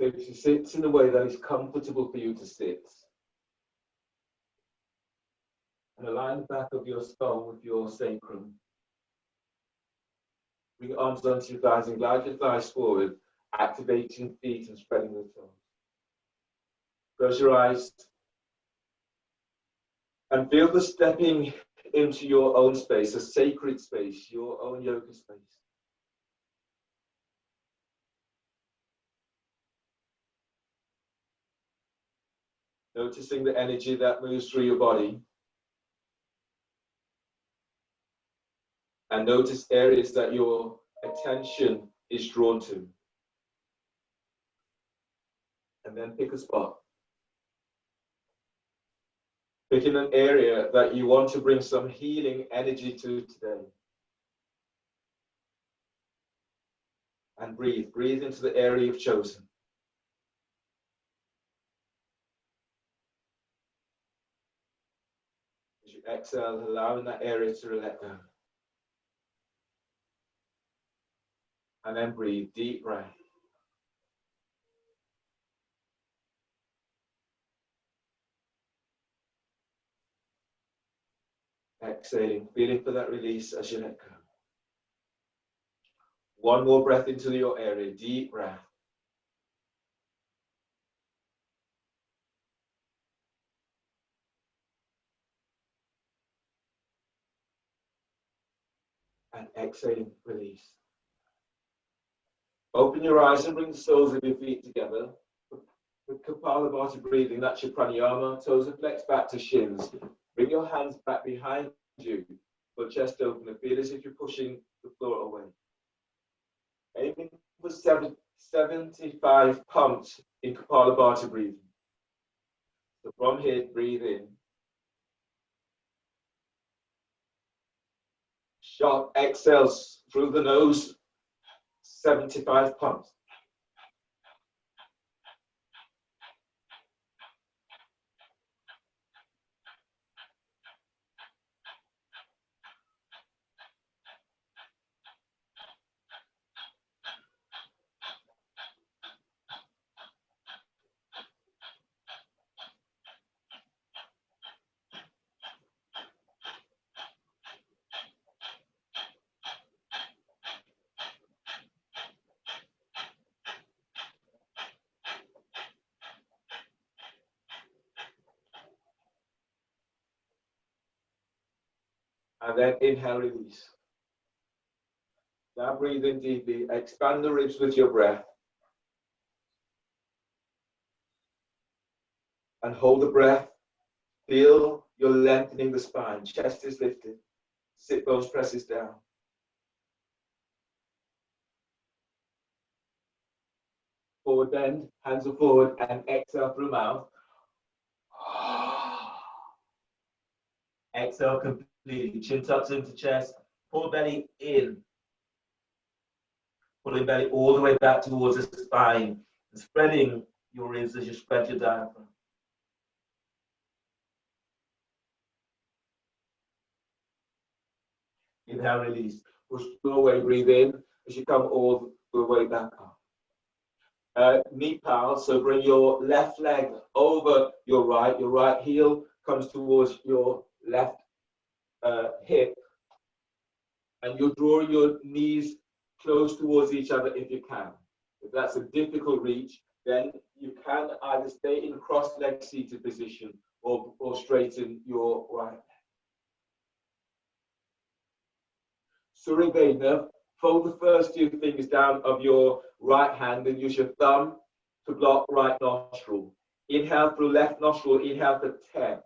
So if you sit in a way that is comfortable for you to sit, and align the back of your skull with your sacrum. Bring your arms onto your thighs and glide your thighs forward, activating feet and spreading the toes. Close your eyes and feel the stepping into your own space, a sacred space, your own yoga space. Noticing the energy that moves through your body. And notice areas that your attention is drawn to. And then pick a spot. Picking an area that you want to bring some healing energy to today. And breathe. Breathe into the area you've chosen. As you exhale, allowing that area to let go. And then breathe. Deep breath. Exhaling, feeling for that release as you let go. One more breath into your area, deep breath. And exhaling, release. Open your eyes and bring the soles of your feet together. With Kapalabhati breathing, that's your pranayama. Toes are flexed back to shins. Bring your hands back behind you. For chest open and feel as if you're pushing the floor away. Aiming for 75 pumps in Kapalabhati breathing. So from here, breathe in. Sharp exhales through the nose, 75 pumps. And then inhale, release. Now breathe in deeply. Expand the ribs with your breath. And hold the breath. Feel you're lengthening the spine. Chest is lifted. Sit bones presses down. Forward bend. Hands are forward and exhale through mouth. Exhale completely. Chin tucks into chest. Pull belly in. Pulling belly all the way back towards the spine. And spreading your ribs as you spread your diaphragm. Inhale, release. Push the way, breathe in as you come all the way back up. Knee pals, so bring your left leg over your right heel comes towards your left hip, and you'll draw your knees close towards each other if you can. If that's a difficult reach, then you can either stay in cross-leg seated position or straighten your right leg. Surya, fold the first two fingers down of your right hand and use your thumb to block right nostril. Inhale through left nostril, inhale for 10.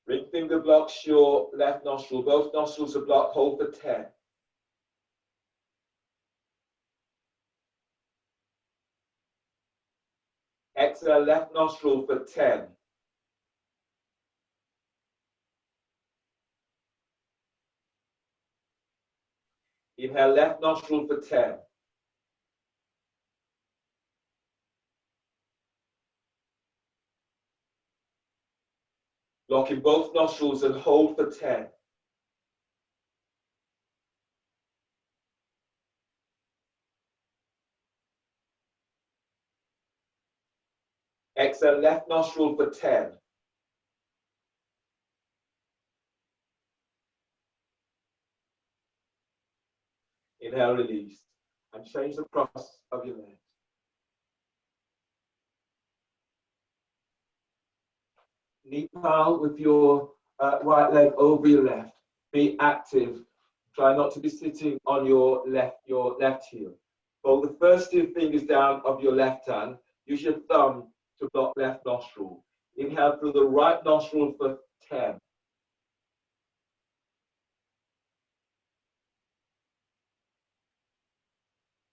Ring finger blocks your left nostril, both nostrils are blocked, hold for 10. Exhale left nostril for 10. Inhale left nostril for 10. Lock in both nostrils and hold for 10. Exhale, left nostril for 10. Inhale, release. And change the cross of your legs. Knee pal with your right leg over your left. Be active. Try not to be sitting on your left heel. Fold the first two fingers down of your left hand. Use your thumb to block left nostril. Inhale through the right nostril for 10.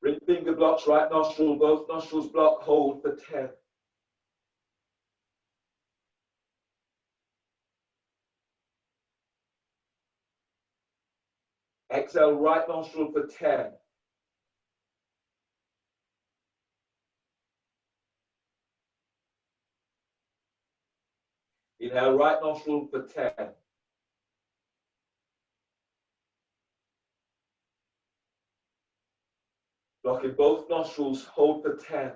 Ring finger blocks right nostril, both nostrils block, hold for 10. Exhale, right nostril for 10. Inhale, right nostril for 10. Blocking both nostrils, hold for 10.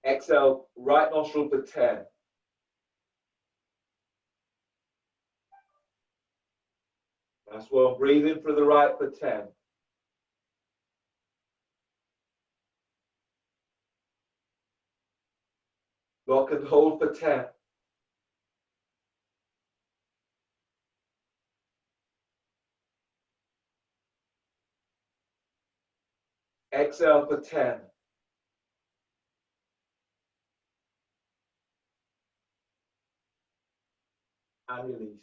Exhale, right nostril for 10. Last one, breathe in through the right for 10. Block and hold for 10. Exhale for 10. And release.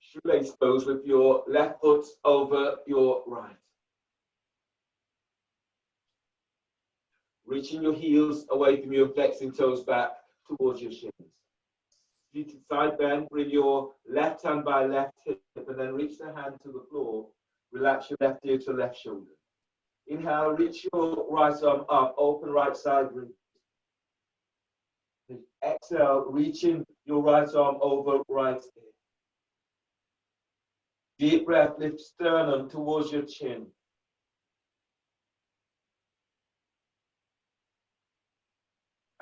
Shoelace pose with your left foot over your right. Reaching your heels away from you and flexing toes back towards your shins. Seated side bend, bring your left hand by left hip and then reach the hand to the floor. Relax your left ear to left shoulder. Inhale, reach your right arm up, open right side rib. Exhale, reaching your right arm over right ear. Deep breath, lift sternum towards your chin.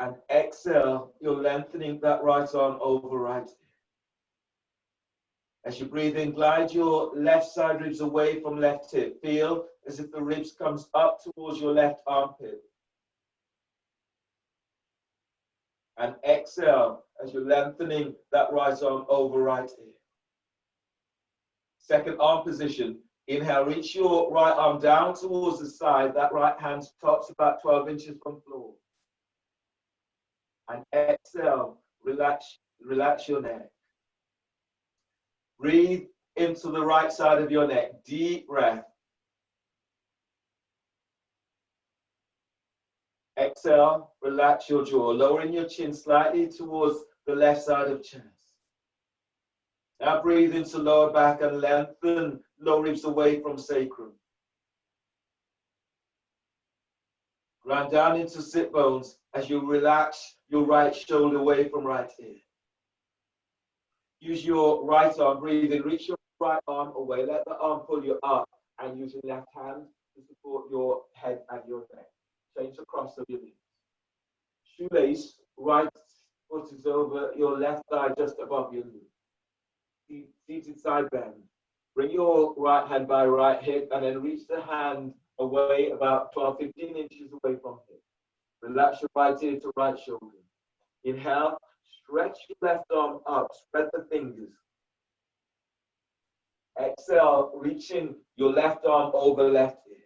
And exhale, you're lengthening that right arm over right ear. As you breathe in, glide your left side ribs away from left hip. Feel as if the ribs comes up towards your left armpit. And exhale as you're lengthening that right arm over right ear. Second arm position. Inhale, reach your right arm down towards the side. That right hand tops about 12 inches from floor. And exhale, relax your neck. Breathe into the right side of your neck. Deep breath. Exhale, relax your jaw, lowering your chin slightly towards the left side of chest. Now breathe into lower back and lengthen low ribs away from sacrum. Ground down into sit bones as you relax your right shoulder away from right ear. Use your right arm, breathe in, reach your right arm away, let the arm pull you up, and use your left hand to support your head and your neck. Change the cross of your knees. Shoelace, right foot is over your left thigh just above your knee. Seated side bend. Bring your right hand by right hip and then reach the hand away about 12, 15 inches away from hip. Relax your right ear to right shoulder. Inhale, stretch your left arm up, spread the fingers. Exhale, reaching your left arm over left ear.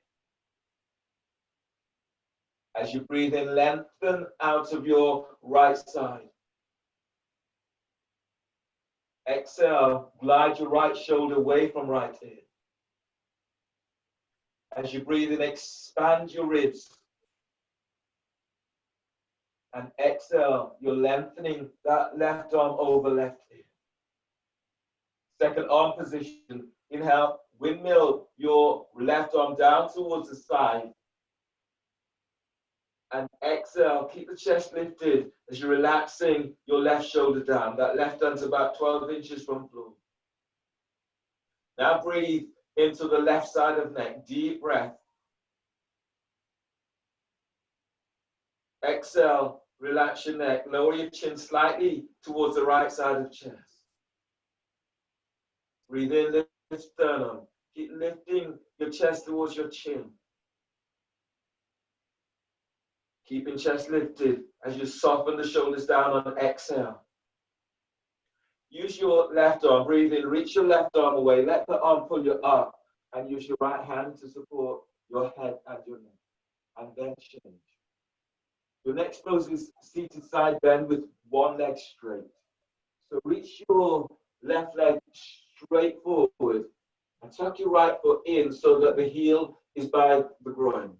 As you breathe in, lengthen out of your right side. Exhale, glide your right shoulder away from right ear. As you breathe in, expand your ribs. And exhale, you're lengthening that left arm over left ear. Second arm position. Inhale, windmill your left arm down towards the side. And exhale, keep the chest lifted as you're relaxing your left shoulder down. That left hand's about 12 inches from floor. Now breathe into the left side of neck. Deep breath. Exhale, relax your neck. Lower your chin slightly towards the right side of the chest. Breathe in, lift sternum. Keep lifting your chest towards your chin. Keeping chest lifted as you soften the shoulders down on exhale. Use your left arm. Breathe in, reach your left arm away. Let the arm pull you up. And use your right hand to support your head and your neck. And then change. Your next pose is seated side bend with one leg straight. So reach your left leg straight forward and tuck your right foot in so that the heel is by the groin.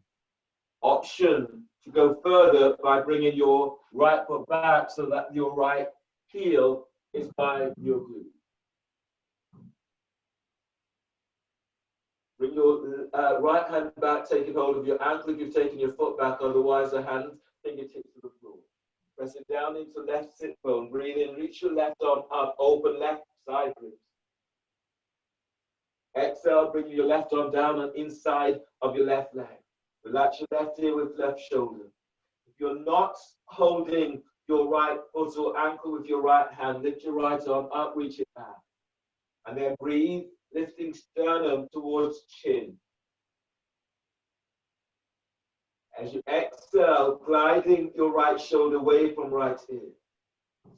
Option to go further by bringing your right foot back so that your right heel is by your glute. Bring your right hand back, taking hold of your ankle if you've taken your foot back, otherwise the hand fingertips to the floor. Press it down into left sit bone. Breathe in, reach your left arm up, open left side ribs. Exhale, bring your left arm down and inside of your left leg. Relax your left ear with left shoulder. If you're not holding your right foot or ankle with your right hand, lift your right arm up, reach it back. And then breathe, lifting sternum towards chin. As you exhale, gliding your right shoulder away from right ear.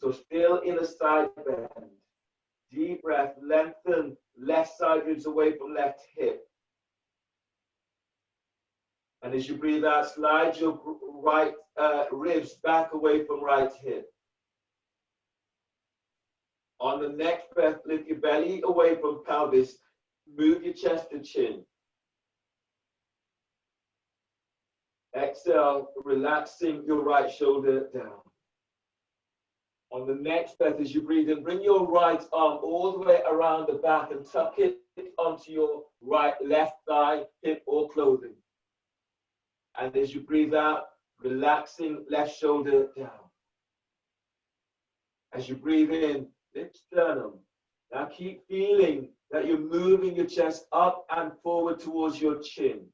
So still in a side bend. Deep breath, lengthen left side ribs away from left hip. And as you breathe out, slide your right ribs back away from right hip. On the next breath, lift your belly away from pelvis. Move your chest to chin. Exhale, relaxing your right shoulder down. On the next breath, as you breathe in, bring your right arm all the way around the back and tuck it onto your left thigh, hip, or clothing. And as you breathe out, relaxing left shoulder down. As you breathe in, lift sternum. Now keep feeling that you're moving your chest up and forward towards your chin.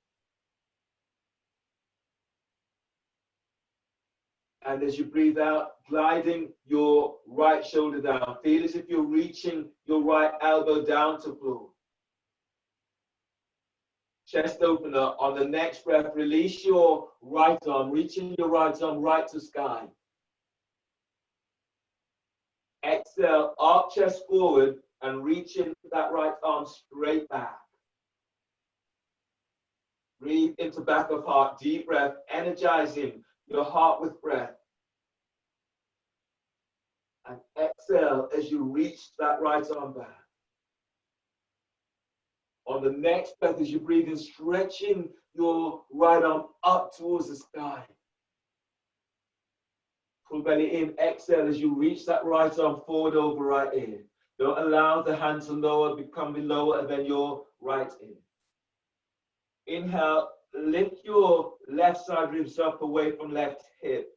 And as you breathe out, gliding your right shoulder down. Feel as if you're reaching your right elbow down to floor. Chest opener. On the next breath, release your right arm, reaching your right arm right to sky. Exhale, arch chest forward and reaching that right arm straight back. Breathe into back of heart, deep breath, energizing your heart with breath. And exhale as you reach that right arm back. On the next breath, as you breathe in, stretching your right arm up towards the sky. Pull belly in, exhale as you reach that right arm forward over right ear. Don't allow the hand to become lower than your right ear. Inhale, lift your left side ribs up away from left hip.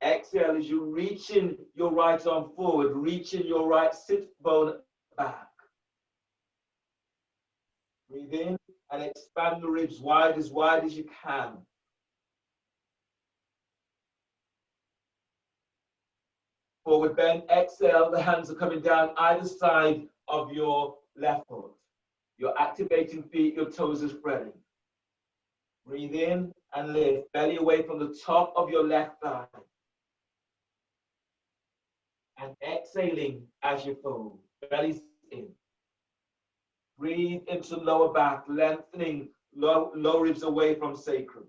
Exhale as you reaching your right arm forward, reaching your right sit bone back. Breathe in and expand the ribs wide as you can. Forward bend, exhale, the hands are coming down either side of your left foot. You're activating feet, your toes are spreading. Breathe in and lift, belly away from the top of your left thigh. And exhaling as you fold, belly's in. Breathe into lower back, lengthening low ribs away from sacrum.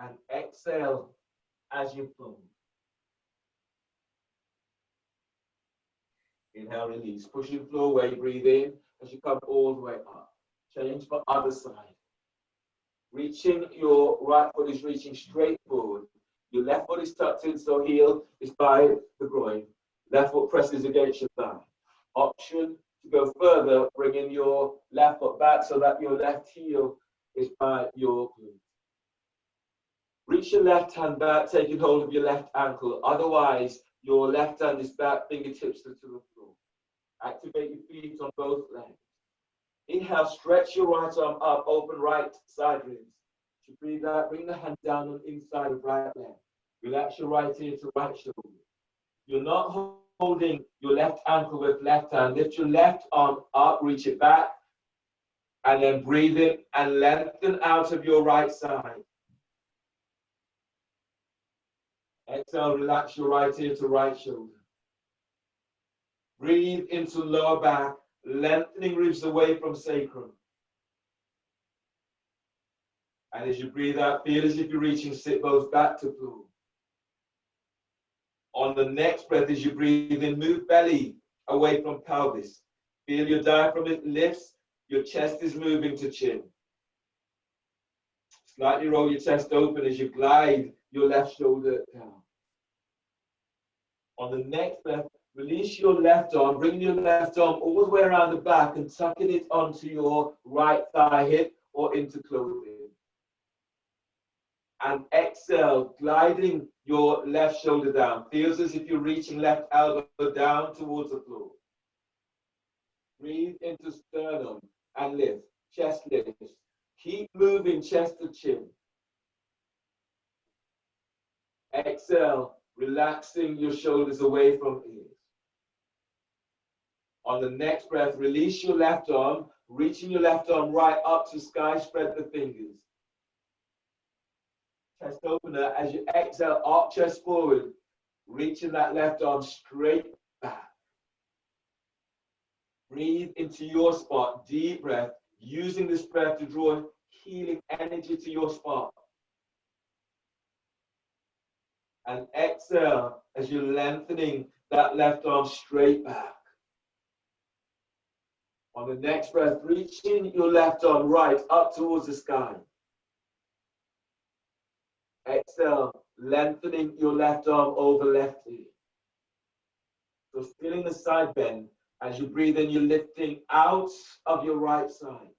And exhale as you fold. Inhale, release. Pushing floor away, breathe in as you come all the way up. Change for other side. Reaching, your right foot is reaching straight forward. Your left foot is tucked in, so heel is by the groin. Left foot presses against your thigh. Option to go further, bringing your left foot back so that your left heel is by your glute. Reach your left hand back, taking hold of your left ankle. Otherwise, your left hand is back, fingertips to the floor. Activate your feet on both legs. Inhale, stretch your right arm up, open right side ribs. To breathe out, bring the hand down on the inside of right leg. Relax your right ear to right shoulder. You're not holding your left ankle with left hand. Lift your left arm up, reach it back, and then breathe in and lengthen out of your right side. Exhale, relax your right ear to right shoulder. Breathe into lower back, lengthening ribs away from sacrum. And as you breathe out, feel as if you're reaching sit bones back to floor. On the next breath, as you breathe in, move belly away from pelvis. Feel your diaphragm lifts, your chest is moving to chin. Slightly roll your chest open as you glide your left shoulder down. On the next breath, release your left arm, bring your left arm all the way around the back and tucking it onto your right thigh hip or into clothing. And exhale, gliding your left shoulder down. Feels as if you're reaching left elbow down towards the floor. Breathe into sternum and lift, chest lifts. Keep moving chest to chin. Exhale, relaxing your shoulders away from ears. On the next breath, release your left arm, reaching your left arm right up to sky, spread the fingers. Chest opener, as you exhale, arch chest forward, reaching that left arm straight back. Breathe into your spot, deep breath, using this breath to draw healing energy to your spot. And exhale as you're lengthening that left arm straight back. On the next breath, reaching your left arm right up towards the sky. Exhale, lengthening your left arm over left ear. So feeling the side bend. As you breathe in, you're lifting out of your right side.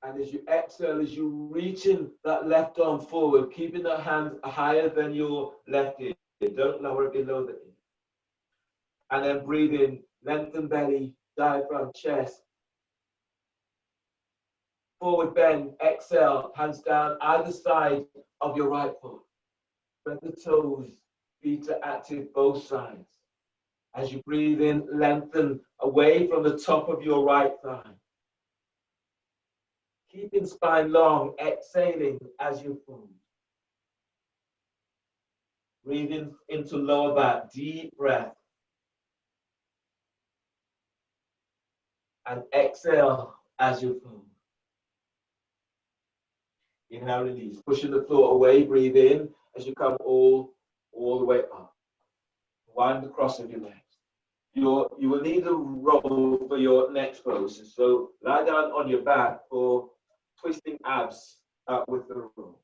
And as you exhale, as you reach in that left arm forward, keeping the hand higher than your left ear. Don't lower it below the ear. And then breathe in, lengthen belly, diaphragm, chest. Forward bend, exhale, hands down either side of your right foot. Spread the toes, feet are active both sides. As you breathe in, lengthen away from the top of your right thigh. Keeping spine long, exhaling as you fold. Breathing into lower back, deep breath. And exhale as you fold. Inhale, release. Pushing the floor away, breathe in as you come all the way up. Wind the cross of your legs. You will need a roll for your next pose. So lie down on your back for twisting abs with the roll.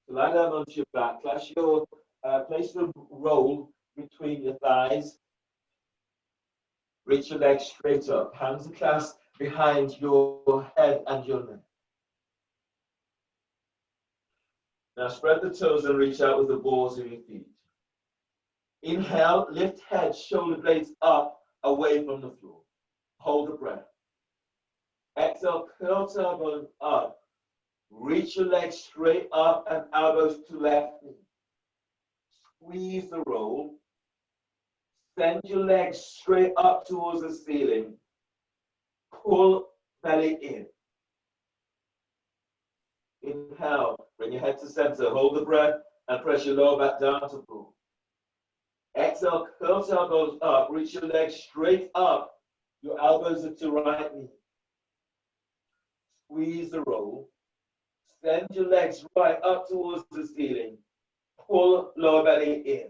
So lie down onto your back. Place the roll between your thighs. Reach your legs straight up. Hands are clasped behind your head and your neck. Now spread the toes and reach out with the balls of your feet. Inhale, lift head, shoulder blades up, away from the floor. Hold the breath. Exhale, curl tailbone up. Reach your legs straight up and elbows to left knee. Squeeze the roll. Send your legs straight up towards the ceiling. Pull belly in. Inhale, bring your head to center, hold the breath, and press your lower back down to floor. Exhale, curl elbows up, reach your legs straight up, your elbows are to right knee. Squeeze the roll. Send your legs right up towards the ceiling. Pull lower belly in.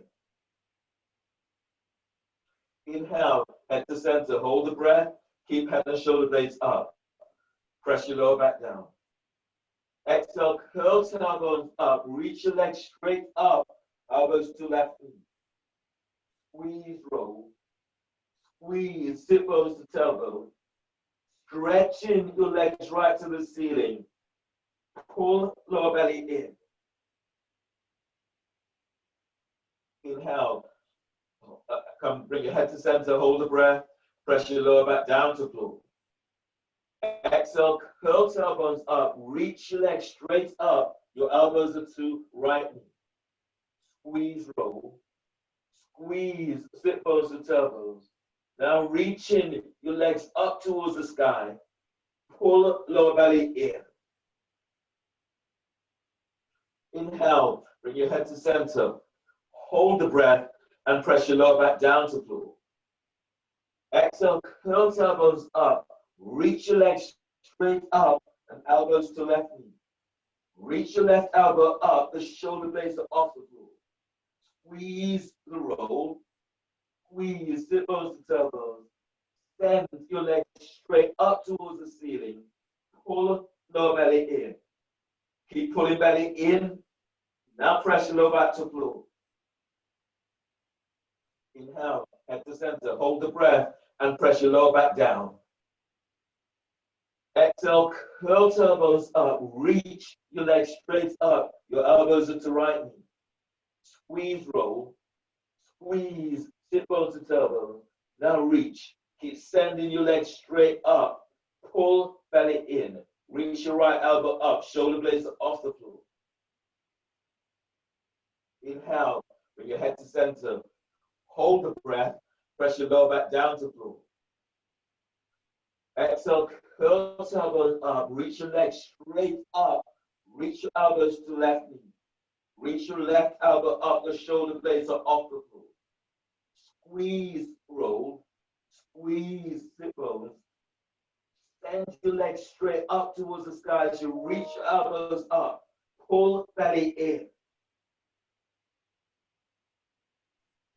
Inhale, head to center, hold the breath, keep head and shoulder blades up. Press your lower back down. Exhale, curl tailbones up, reach your legs straight up, elbows to left knee. Squeeze, roll. Squeeze, sit bones to tailbone. stretching your legs right to the ceiling. Pull lower belly in. Inhale. Come, bring your head to center, hold the breath, press your lower back down to floor. Exhale, curl tailbones up, reach your legs straight up, your elbows are to right knee. Squeeze, roll, squeeze, sit bones to tailbones. Now reaching your legs up towards the sky, pull lower belly in. Inhale, bring your head to center, hold the breath, and press your lower back down to floor. Exhale, curl tailbones up, reach your legs straight up and elbows to left knee. Reach your left elbow up, the shoulder blades are off the floor. Squeeze the roll, squeeze, sit bones to tailbones. Send your legs straight up towards the ceiling. Pull lower belly in. Keep pulling belly in. Now press your lower back to floor. Inhale, head to center, hold the breath and press your lower back down. Exhale, curl tailbones up, reach your legs straight up, your elbows are to right knee. Squeeze, roll, squeeze, sit bones to tailbone. Now reach, keep sending your legs straight up, pull belly in, reach your right elbow up, shoulder blades are off the floor. Inhale, bring your head to center, hold the breath, press your lower back down to floor. Exhale, curl tailbone up, reach your legs straight up, reach your elbows to left knee. Reach your left elbow up, the shoulder blades are off the floor. Squeeze, roll, squeeze, sit bones. Send your legs straight up towards the sky as you reach your elbows up. Pull belly in.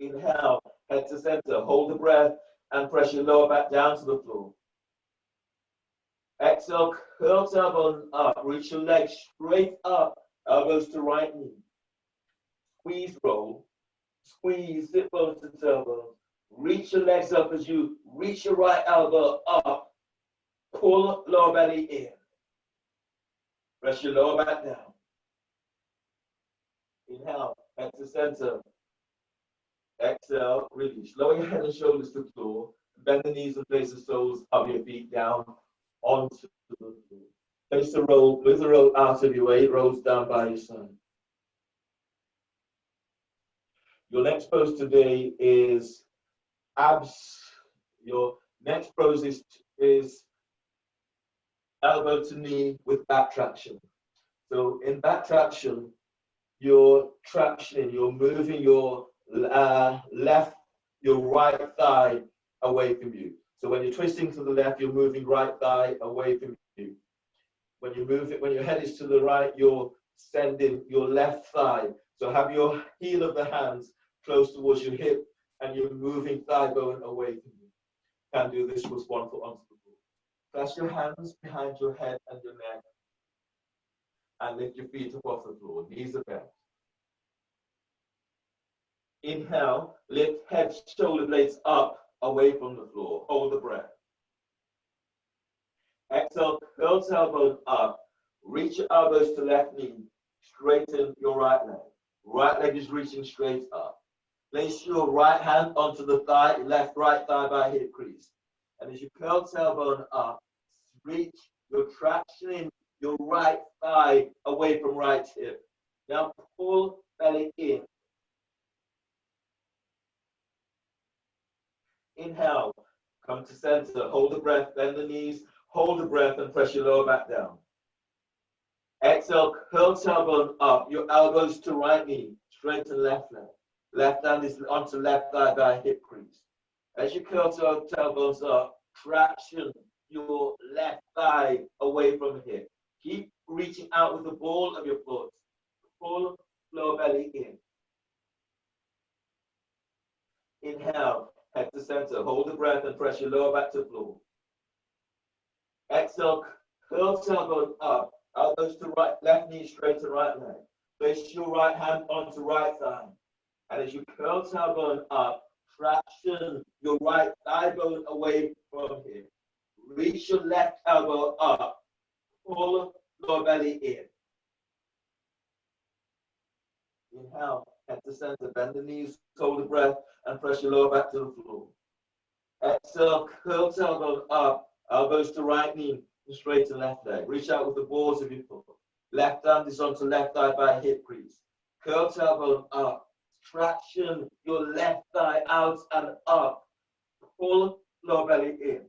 Inhale, head to center, hold the breath and press your lower back down to the floor. Exhale, curl tailbone up, reach your legs straight up, elbows to right knee. Squeeze, roll, squeeze, sit bones to tailbone. Reach your legs up as you reach your right elbow up, pull lower belly in. Press your lower back down. Inhale, head to center. Exhale, release. Lower your head and shoulders to the floor. Bend the knees and place the soles of your feet down onto the floor. Place the roll, with the roll out of your way, it rolls down by your side. Your next pose today is abs. Your next pose is elbow to knee with back traction. So in back traction, you're tractioning, you're moving your your right thigh away from you. So when you're twisting to the left, you're moving right thigh away from you. When you move it, when your head is to the right, you're sending your left thigh. So have your heel of the hands close towards your hip and you're moving thigh bone away from you. Can do this with one foot onto the floor. Press your hands behind your head and your neck and lift your feet up off the floor. Knees are bent. Inhale, lift head, shoulder blades up, away from the floor. Hold the breath. Exhale, curl tailbone up. Reach your elbows to left knee. Straighten your right leg. Right leg is reaching straight up. Place your right hand onto the thigh, right thigh by hip crease. And as you curl tailbone up, reach your traction, your right thigh away from right hip. Now pull belly in. Inhale, come to center, hold the breath, bend the knees, hold the breath and press your lower back down. Exhale, curl tailbone up, your elbows to right knee, straighten left leg. Left hand is onto left thigh by hip crease. As you curl tailbones up, traction your left thigh away from hip. Keep reaching out with the ball of your foot. Pull lower belly in. Inhale, head to center, hold the breath and press your lower back to floor. Exhale, curl tailbone up, elbows to right, left knee straight to right leg. Place your right hand onto right thigh. And as you curl tailbone up, traction your right thigh bone away from here. Reach your left elbow up. Pull lower belly in. Inhale, head to center, bend the knees, hold the breath, and press your lower back to the floor. Exhale, curl tailbone up, elbows to right knee, and straight to left leg. Reach out with the balls of your foot. Left hand is onto left thigh by hip crease. Curl tailbone up. Traction your left thigh out and up. Pull lower belly in.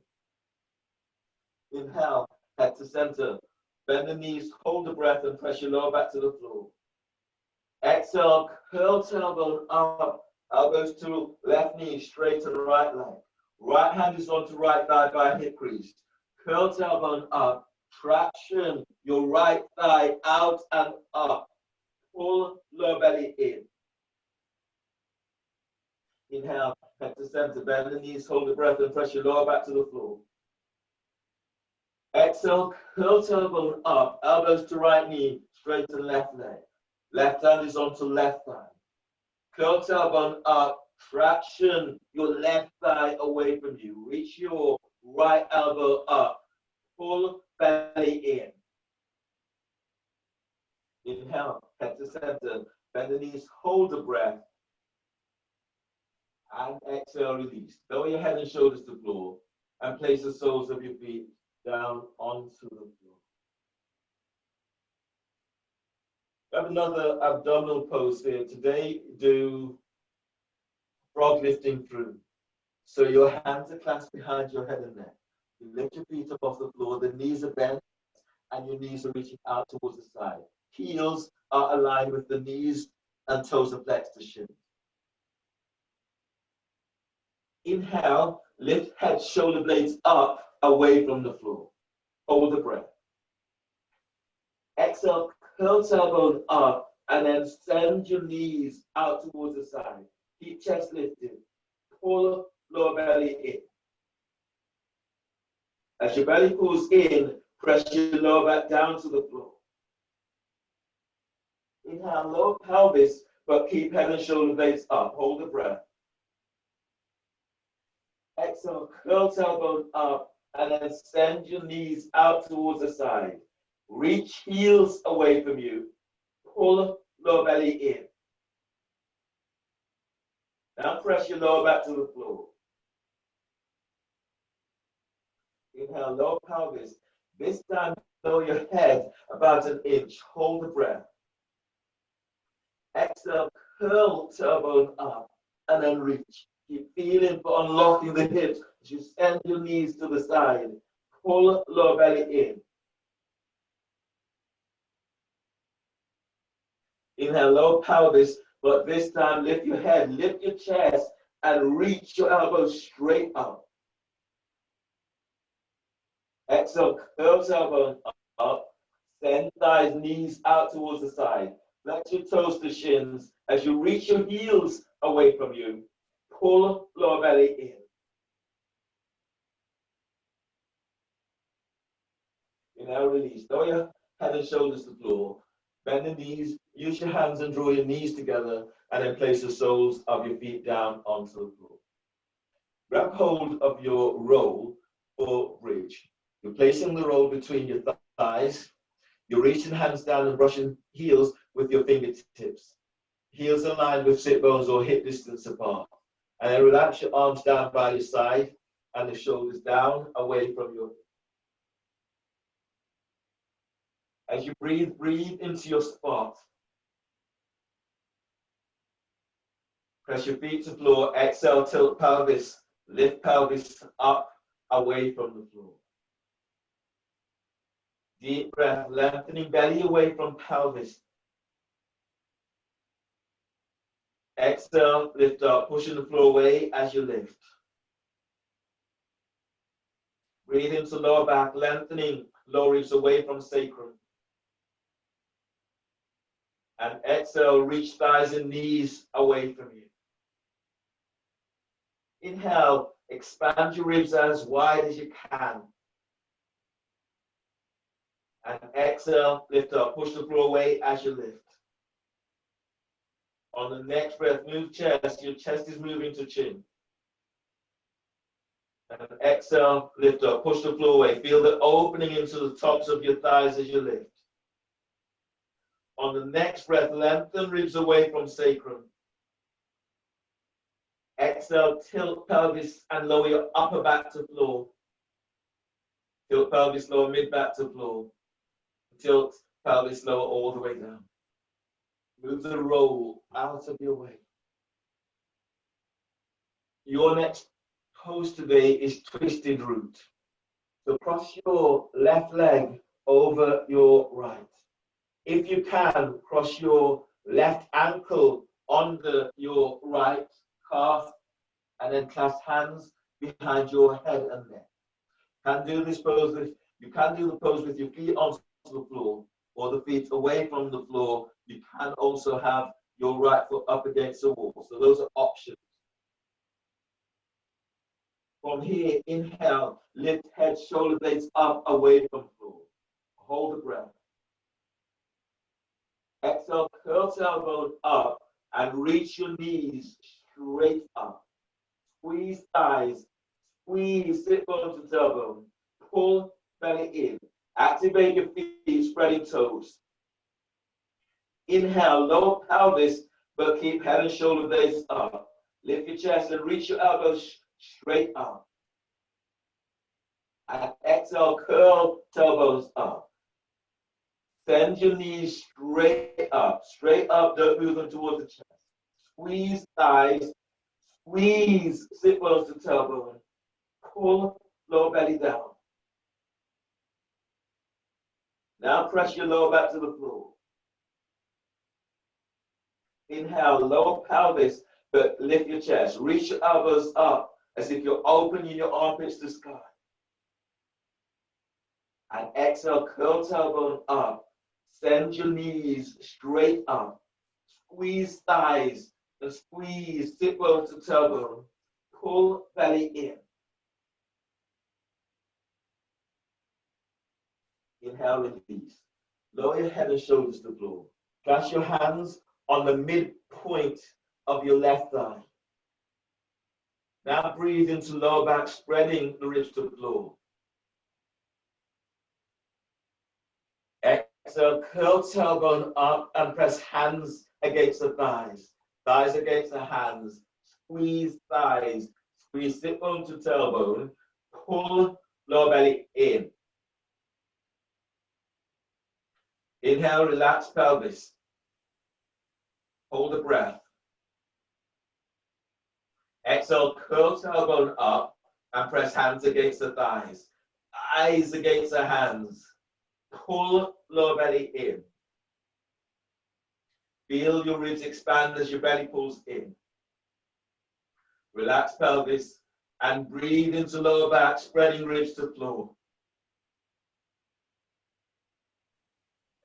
Inhale, head to center. Bend the knees, hold the breath, and press your lower back to the floor. Exhale, curl tailbone up. Elbows to left knee, straight to the right leg. Right hand is onto right thigh by hip crease. Curl tailbone up. Traction your right thigh out and up. Pull lower belly in. Inhale, head to center, bend the knees, hold the breath, and press your lower back to the floor. Exhale, curl tailbone up, elbows to right knee, straight to left leg. Left hand is onto left thigh. Curl tailbone up, traction your left thigh away from you. Reach your right elbow up, pull belly in. Inhale, head to center, bend the knees, hold the breath, and exhale, release. Lower your head and shoulders to the floor, and place the soles of your feet down onto the floor. We have another abdominal pose here. Today, do frog lifting through. So your hands are clasped behind your head and neck. You lift your feet up off the floor, the knees are bent, and your knees are reaching out towards the side. Heels are aligned with the knees and toes are flexed to shin. Inhale, lift head, shoulder blades up, away from the floor. Hold the breath. Exhale, curl tailbone up, and then send your knees out towards the side. Keep chest lifted. Pull lower belly in. As your belly pulls in, press your lower back down to the floor. Inhale, lower pelvis, but keep head and shoulder blades up. Hold the breath. Exhale, curl tailbone up, and then send your knees out towards the side. Reach heels away from you. Pull lower belly in. Now press your lower back to the floor. Inhale, lower pelvis. This time, lower your head about an inch. Hold the breath. Exhale, curl tailbone up, and then reach. Keep feeling for unlocking the hips as you send your knees to the side. Pull lower belly in. Inhale, lower pelvis, but this time lift your head, lift your chest, and reach your elbows straight up. Exhale, curl tailbone up, send thighs, knees out towards the side. Flex your toes to shins as you reach your heels away from you. Pull lower belly in. Inhale, release. Lower your head and shoulders to the floor. Bend the knees, use your hands and draw your knees together, and then place the soles of your feet down onto the floor. Grab hold of your roll or bridge. You're placing the roll between your thighs. You're reaching hands down and brushing heels with your fingertips. Heels aligned with sit bones or hip distance apart. And then relax your arms down by your side and the shoulders down away from your hips. As you breathe, breathe into your spot. Press your feet to the floor. Exhale, tilt pelvis. Lift pelvis up, away from the floor. Deep breath, lengthening belly away from pelvis. Exhale, lift up, pushing the floor away as you lift. Breathe into lower back, lengthening lower ribs away from sacrum. And exhale, reach thighs and knees away from you. Inhale, expand your ribs as wide as you can. And exhale, lift up, push the floor away as you lift. On the next breath, move chest. Your chest is moving to chin. And exhale, lift up, push the floor away. Feel the opening into the tops of your thighs as you lift. On the next breath, lengthen ribs away from sacrum. Exhale, tilt pelvis and lower your upper back to floor. Tilt pelvis, lower mid back to floor. Tilt pelvis, lower all the way down. Move the roll out of your way. Your next pose today is twisted root. So cross your left leg over your right. If you can, cross your left ankle under your right calf and then clasp hands behind your head and neck. You can do the pose with your feet onto the floor or the feet away from the floor. You can also have your right foot up against the wall. So those are options. From here, inhale, lift head, shoulder blades up, away from floor. Hold the breath. Exhale, curl tailbone up and reach your knees straight up. Squeeze thighs, squeeze sit bone to tailbone. Pull belly in. Activate your feet, spreading toes. Inhale, lower pelvis, but keep head and shoulder blades up. Lift your chest and reach your elbows straight up. And exhale, curl tailbones up. Send your knees straight up, don't move them towards the chest. Squeeze thighs, squeeze sit bones to tailbone. Pull lower belly down. Now press your lower back to the floor. Inhale, lower pelvis, but lift your chest. Reach your elbows up as if you're opening your armpits to sky. And exhale, curl tailbone up. Send your knees straight up. Squeeze thighs and squeeze sit bone to tailbone. Pull belly in. Inhale, release. Lower your head and shoulders to the floor. Clasp your hands on the midpoint of your left thigh. Now breathe into lower back, spreading the ribs to the floor. Exhale, curl tailbone up and press hands against the thighs. Thighs against the hands. Squeeze thighs. Squeeze sit bone to tailbone. Pull lower belly in. Inhale, relax pelvis. Hold the breath. Exhale, curl tailbone up and press hands against the thighs. Eyes against the hands. Pull lower belly in. Feel your ribs expand as your belly pulls in. Relax pelvis and breathe into lower back, spreading ribs to floor.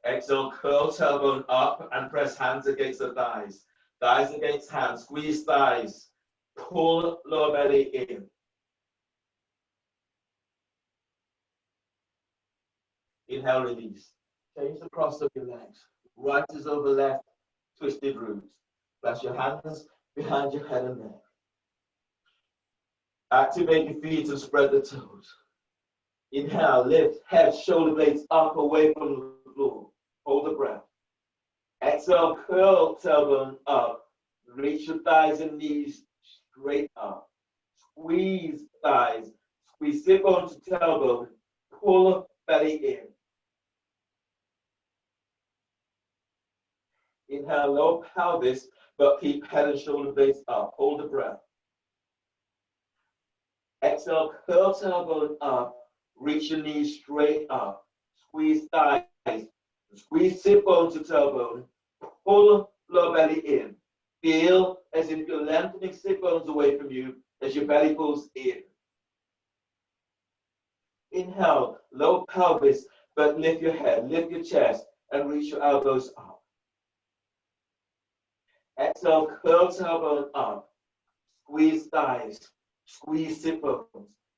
Exhale, curl tailbone up and press hands against the thighs. Thighs against hands, squeeze thighs. Pull lower belly in. Inhale, release. Change the cross of your legs. Right is over left, twisted root. Place your hands behind your head and neck. Activate your feet and spread the toes. Inhale, lift head, shoulder blades up, away from the floor. Hold the breath. Exhale, curl tailbone up. Reach your thighs and knees straight up. Squeeze thighs. Squeeze sit bone to tailbone. Pull belly in. Inhale, lower pelvis, but keep head and shoulder blades up. Hold the breath. Exhale, curl tailbone up. Reach your knees straight up. Squeeze thighs. Squeeze sit bone to tailbone. Pull lower belly in. Feel as if you're lengthening sit bones away from you as your belly pulls in. Inhale, lower pelvis, but lift your head, lift your chest, and reach your elbows up. Exhale, curl tailbone up. Squeeze thighs. Squeeze sit bones.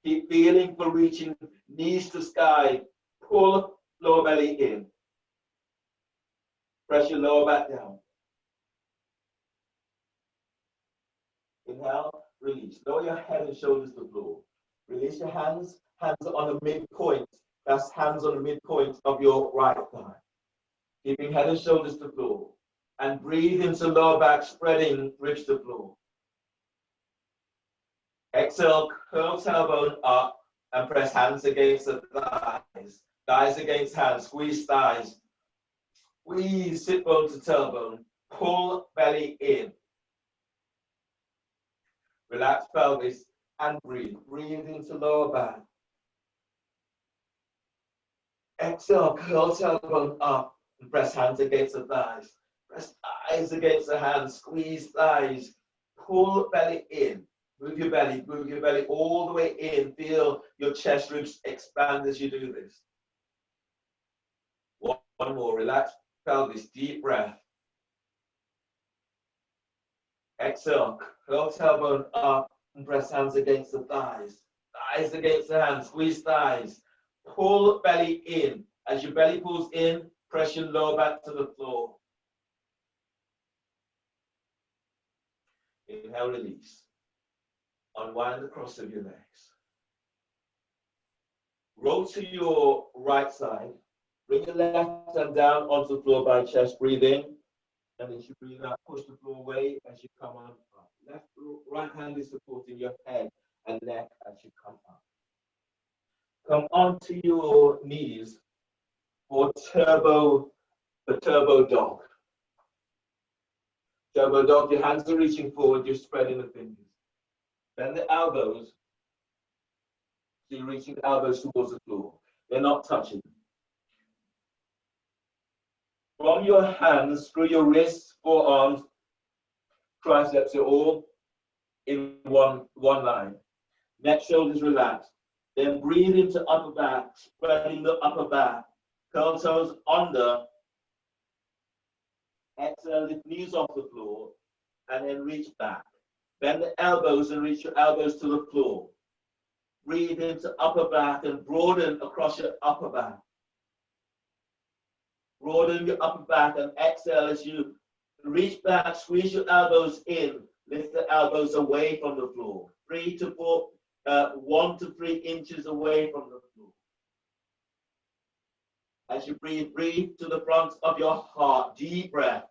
Keep feeling for reaching knees to sky. Pull lower belly in. Press your lower back down. Inhale, release. Lower your head and shoulders to the floor. Release your hands, hands on the midpoint. That's hands on the midpoint of your right thigh. Keeping head and shoulders to the floor. And breathe into lower back, spreading ribs to the floor. Exhale, curl tailbone up and press hands against the thighs. Thighs against hands, squeeze thighs. Squeeze sit bone to tailbone. Pull belly in. Relax pelvis and breathe. Breathe into lower back. Exhale, curl tailbone up and press hands against the thighs. Press thighs against the hands, squeeze thighs. Pull belly in. Move your belly all the way in. Feel your chest ribs expand as you do this. One more, relax pelvis, deep breath. Exhale, curl tailbone up and press hands against the thighs. Thighs against the hands, squeeze thighs. Pull belly in. As your belly pulls in, press your lower back to the floor. Inhale, release. Unwind the cross of your legs. Roll to your right side. Bring your left hand down onto the floor by chest. Breathe in. And as you breathe out, push the floor away as you come on up. Right hand is supporting your head and neck as you come up. Come onto your knees for turbo dog. Turbo dog, your hands are reaching forward, you're spreading the fingers. Bend the elbows, so you're reaching the elbows towards the floor. They're not touching. From your hands, through your wrists, forearms, triceps, are all in one line. Neck, shoulders relaxed. Then breathe into upper back, spreading the upper back. Curl toes under. Exhale, lift knees off the floor, and then reach back. Bend the elbows and reach your elbows to the floor. Breathe into upper back and broaden across your upper back. Broaden your upper back and exhale as you reach back, squeeze your elbows in, lift the elbows away from the floor. 1 to 3 inches away from the floor. As you breathe, breathe to the front of your heart. Deep breath.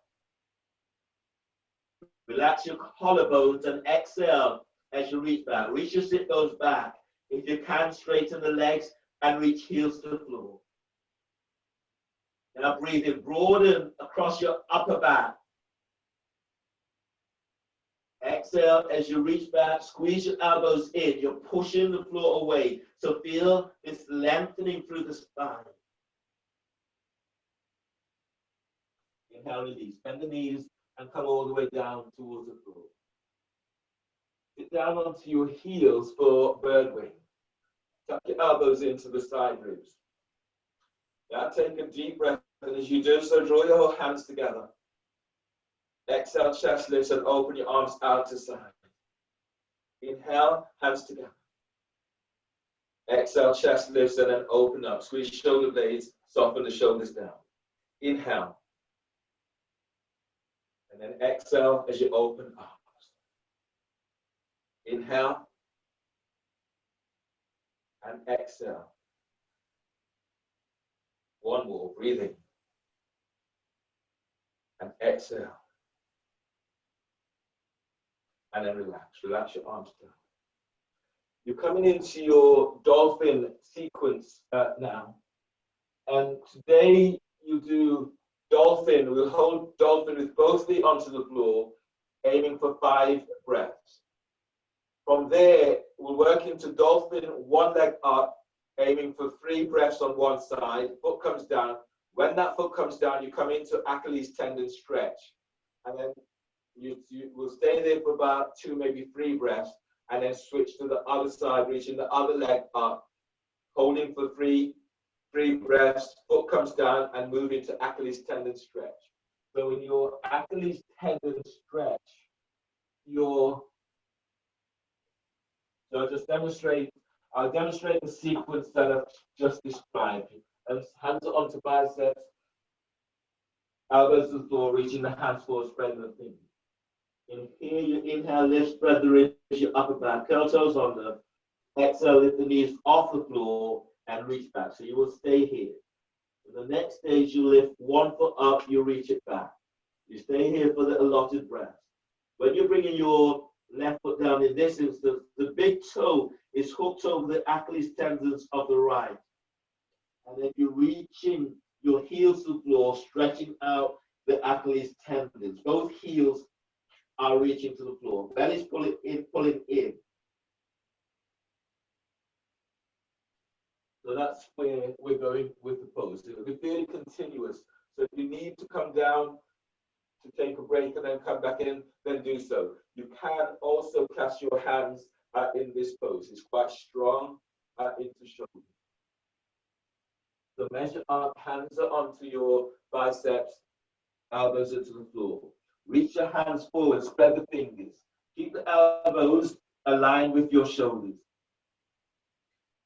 Relax your collarbones and exhale as you reach back. Reach your sit bones back. If you can, straighten the legs and reach heels to the floor. Now breathe in, broaden across your upper back. Exhale as you reach back, squeeze your elbows in. You're pushing the floor away. So feel this lengthening through the spine. Inhale, release. Bend the knees and come all the way down towards the floor. Sit down onto your heels for bird wing. Tuck your elbows into the side ribs. Now take a deep breath, and as you do so, draw your hands together. Exhale, chest lifts, and open your arms out to side. Inhale, hands together. Exhale, chest lifts, and then open up. Squeeze shoulder blades, soften the shoulders down. Inhale. And then exhale as you open up. Inhale. And exhale. One more, breathing. And exhale. And then relax. Relax your arms down. You're coming into your dolphin sequence now. And today you do dolphin. We'll hold dolphin with both feet onto the floor, aiming for 5 breaths. From there, we'll work into dolphin, one leg up, aiming for 3 breaths on one side. Foot comes down. When that foot comes down, you come into Achilles tendon stretch. And then you will stay there for about 2, maybe 3 breaths, and then switch to the other side, reaching the other leg up, holding for 3 breaths, foot comes down, and move into Achilles tendon stretch. So in your Achilles tendon stretch, I'll demonstrate the sequence that I've just described. And hands onto biceps, elbows to the floor, reaching the hands forward, spreading the fingers. In here, you inhale, lift, spread the ribs, your upper back, curl toes under. Exhale, lift the knees off the floor and reach back. So you will stay here. In the next stage, you lift one foot up, you reach it back. You stay here for the allotted breath. When you're bringing your left foot down in this instance, the big toe is hooked over the Achilles tendons of the right. And then you're reaching your heels to the floor, stretching out the Achilles tendons. Both heels are reaching to the floor. Belly's pulling in, pulling in. So that's where we're going with the pose. It'll be fairly continuous. So if you need to come down to take a break and then come back in, then do so. You can also cast your hands in this pose. It's quite strong into shoulder. So measure up, hands are onto your biceps, elbows into the floor. Reach your hands forward, spread the fingers. Keep the elbows aligned with your shoulders.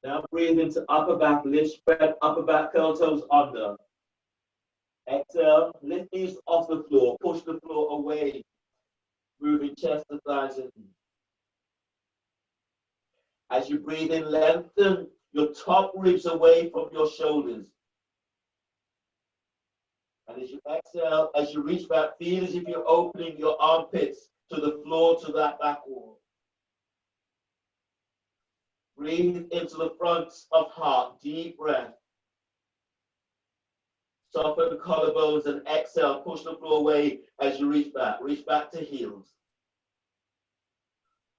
Now breathe into upper back, lift, spread, upper back, curl toes under. Exhale, lift knees off the floor, push the floor away, moving chest to thighs and knees. As you breathe in, lengthen your top ribs away from your shoulders. And as you exhale, as you reach back, feel as if you're opening your armpits to the floor, to that back wall. Breathe into the front of heart, deep breath. Soften collarbones and exhale, push the floor away as you reach back to heels.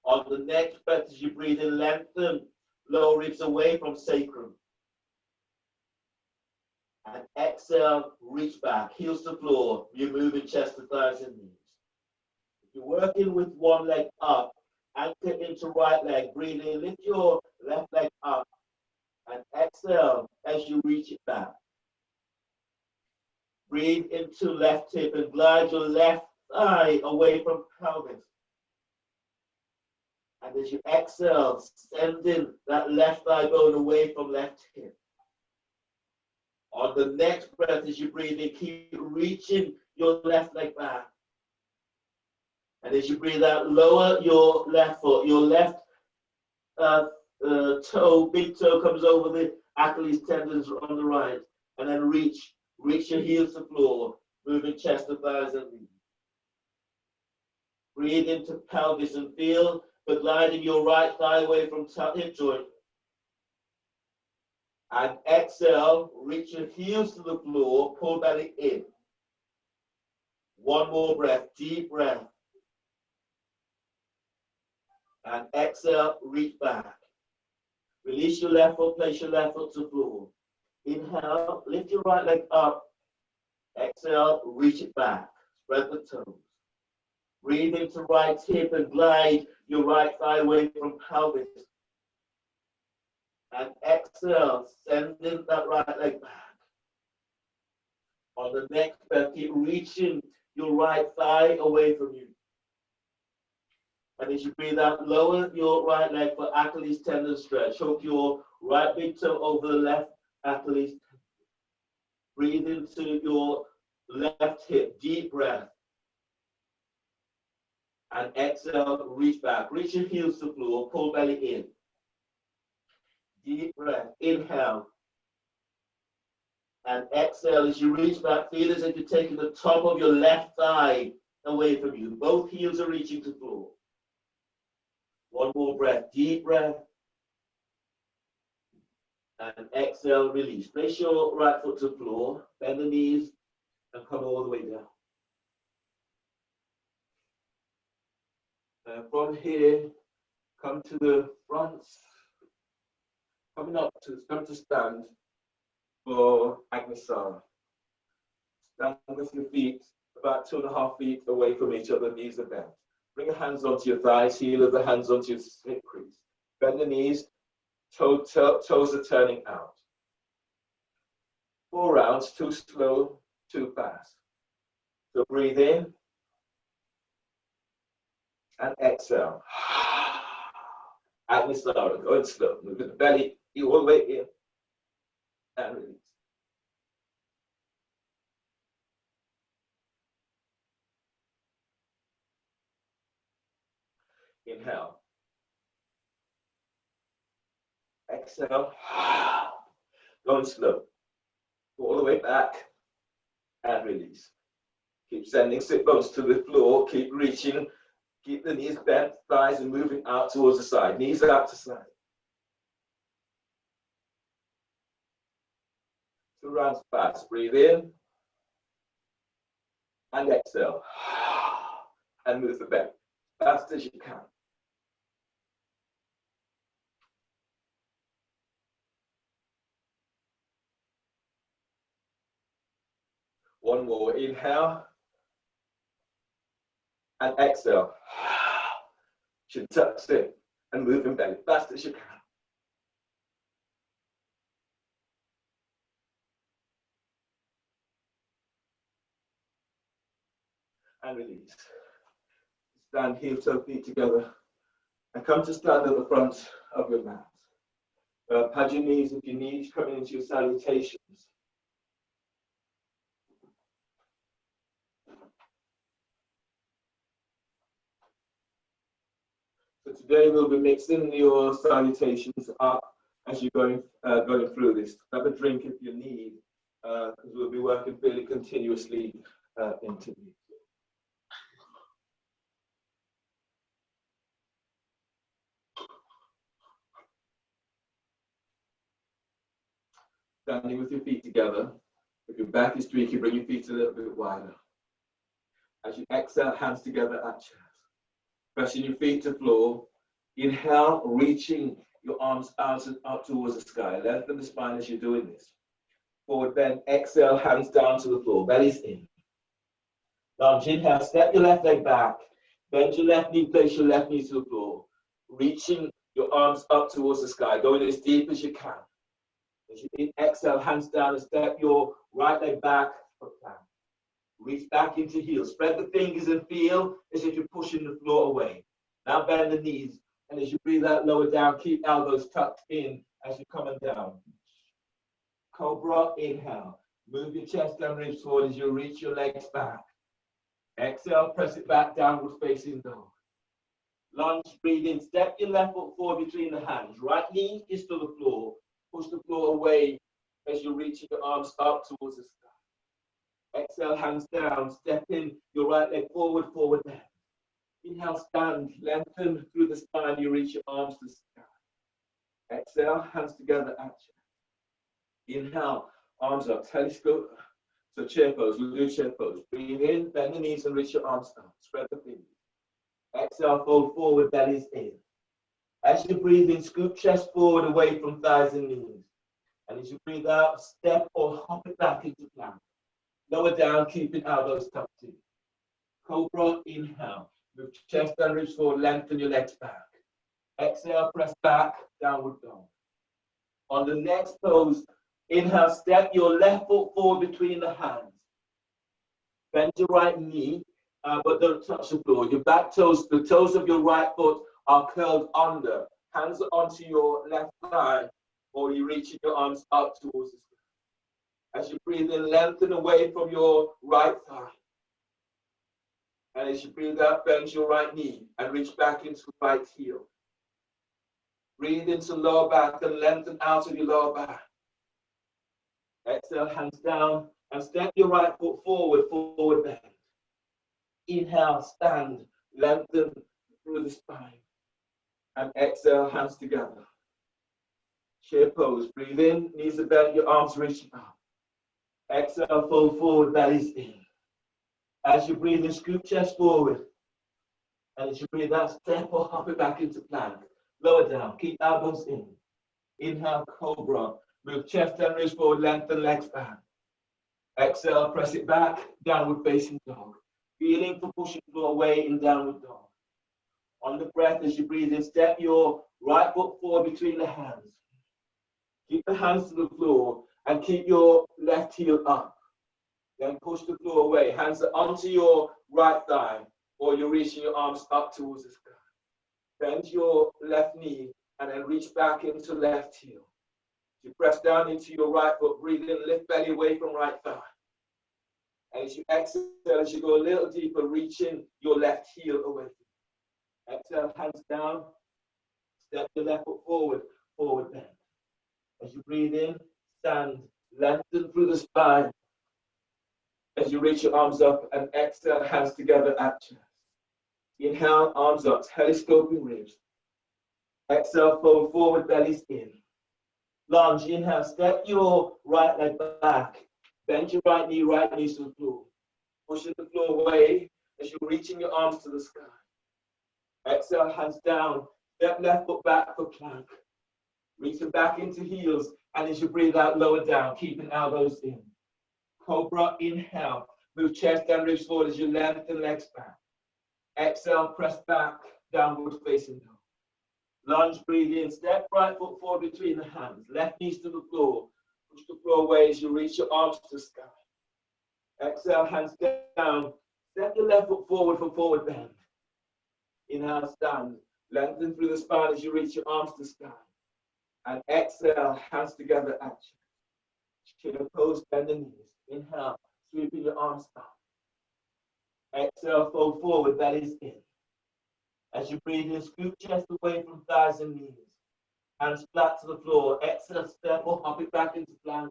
On the next breath, as you breathe in, lengthen lower ribs away from sacrum. And exhale, reach back, heels to floor. You're moving chest to thighs and knees. If you're working with one leg up, anchor into right leg. Breathe in, lift your left leg up. And exhale as you reach it back. Breathe into left hip and glide your left thigh away from pelvis. And as you exhale, sending that left thigh bone away from left hip. On the next breath, as you breathe in, keep reaching your left leg back. And as you breathe out, lower your left foot. Your left toe, big toe, comes over the Achilles tendons on the right. And then reach your heels to floor, moving chest to thighs and knees. Breathe into pelvis and feel the gliding your right thigh away from hip joint. And exhale, reach your heels to the floor, pull belly in. One more breath, deep breath. And exhale, reach back. Release your left foot, place your left foot to the floor. Inhale, lift your right leg up. Exhale, reach it back. Spread the toes. Breathe into right hip and glide your right thigh away from pelvis. And exhale, sending that right leg back. On the next breath, keep reaching your right thigh away from you. And as you breathe out, lower your right leg for Achilles tendon stretch. Hook your right big toe over the left Achilles. Breathe into your left hip, deep breath. And exhale, reach back. Reach your heels to the floor, pull belly in. Deep breath, inhale. And exhale as you reach back, feel as if you're taking the top of your left thigh away from you. Both heels are reaching to the floor. One more breath, deep breath. And exhale, release. Place your right foot to the floor, bend the knees, and come all the way down. From here, come to the front. Come to stand for Agnisara. Stand with your feet about 2.5 feet away from each other, knees are bent. Bring your hands onto your thighs, heel of the hands onto your hip crease. Bend the knees, toes are turning out. 4 rounds, too slow, too fast. So breathe in and exhale. Agnisara, going slow. Move the belly, you all the way in and release. Inhale. exhale. Going slow. All the way back and release. Keep sending sit bones to the floor. Keep reaching. Keep the knees bent, thighs and moving out towards the side. Knees out to side. 2 rounds fast. Breathe in and exhale. And move the belly fast as you can. One more. Inhale and exhale. Chin tucks in and move in belly fast as you can. And release. Stand heel toe feet together and come to stand at the front of your mat. Pad your knees if you need, coming into your salutations. So today we'll be mixing your salutations up as you're going through this. Have a drink if you need, because we'll be working fairly continuously into these. Standing with your feet together. If your back is streaky, bring your feet a little bit wider. As you exhale, hands together at chest. Pressing your feet to floor. Inhale, reaching your arms out towards the sky. Lengthen the spine as you're doing this. Forward bend. Exhale, hands down to the floor. Belly's in. Lunge. Inhale, step your left leg back. Bend your left knee, place your left knee to the floor. Reaching your arms up towards the sky. Going as deep as you can. As you exhale, hands down and step your right leg back for plank. Reach back into heel. Spread the fingers and feel as if you're pushing the floor away. Now bend the knees. And as you breathe out, lower down, keep elbows tucked in as you're coming down. Cobra, inhale. Move your chest and ribs forward as you reach your legs back. Exhale, press it back, downward facing dog. Lunge, breathe in. Step your left foot forward between the hands. Right knee is to the floor. Push the floor away as you're reaching your arms up towards the sky. Exhale, hands down. Step in your right leg forward, forward bend. Inhale, stand. Lengthen through the spine. You reach your arms to the sky. Exhale, hands together at chest. Inhale, arms up. Telescope. So chair pose. We'll do chair pose. Breathe in, bend the knees and reach your arms up. Spread the fingers. Exhale, fold forward, belly's in. As you breathe in, scoop chest forward away from thighs and knees. And as you breathe out, step or hop it back into plank. Lower down, keeping elbows tucked in. Cobra, inhale. Move chest and ribs forward, lengthen your legs back. Exhale, press back, downward dog. On the next pose, inhale, step your left foot forward between the hands. Bend your right knee, but don't touch the floor. Your back toes, the toes of your right foot are curled under. Hands onto your left thigh, or you reach your arms up towards the sky. As you breathe in, lengthen away from your right thigh. And as you breathe out, bend your right knee and reach back into right heel. Breathe into lower back and lengthen out of your lower back. Exhale, hands down and step your right foot forward, forward bend. Inhale, stand, lengthen through the spine. And exhale, hands together. Chair pose. Breathe in, knees are bent, your arms reaching up. Exhale, fold forward, belly's in. As you breathe in, scoop chest forward. And as you breathe out, step or hop it back into plank. Lower down, keep elbows in. Inhale, cobra. Move chest and ribs forward, lengthen legs back. Exhale, press it back, downward facing dog. Feeling for pushing the floor away in downward dog. On the breath, as you breathe in, step your right foot forward between the hands. Keep the hands to the floor and keep your left heel up. Then push the floor away. Hands are onto your right thigh, or you're reaching your arms up towards the sky. Bend your left knee and then reach back into left heel. You press down into your right foot, breathe in, lift belly away from right thigh. And as you exhale, as you go a little deeper, reaching your left heel away. Exhale, hands down, step the left foot forward, forward bend. As you breathe in, stand, lengthen through the spine. As you reach your arms up and exhale, hands together at chest. Inhale, arms up, telescoping ribs. Exhale, fold forward, bellies in. Lunge, inhale, step your right leg back. Bend your right knees to the floor. Pushing the floor away as you're reaching your arms to the sky. Exhale, hands down. Step left foot back for plank. Reaching back into heels, and as you breathe out, lower down, keeping elbows in. Cobra, inhale. Move chest and ribs forward as you lengthen legs back. Exhale, press back, downward facing dog. Lunge, breathe in. Step right foot forward between the hands. Left knees to the floor. Push the floor away as you reach your arms to the sky. Exhale, hands down. Step your left foot forward for forward bend. Inhale, stand. Lengthen through the spine as you reach your arms to the sky. And exhale, hands together at you. Chin pose, bend the knees. Inhale, sweeping your arms up. Exhale, fold forward, bellies in. As you breathe in, scoop chest away from thighs and knees. Hands flat to the floor. Exhale, step or hop it back into plank.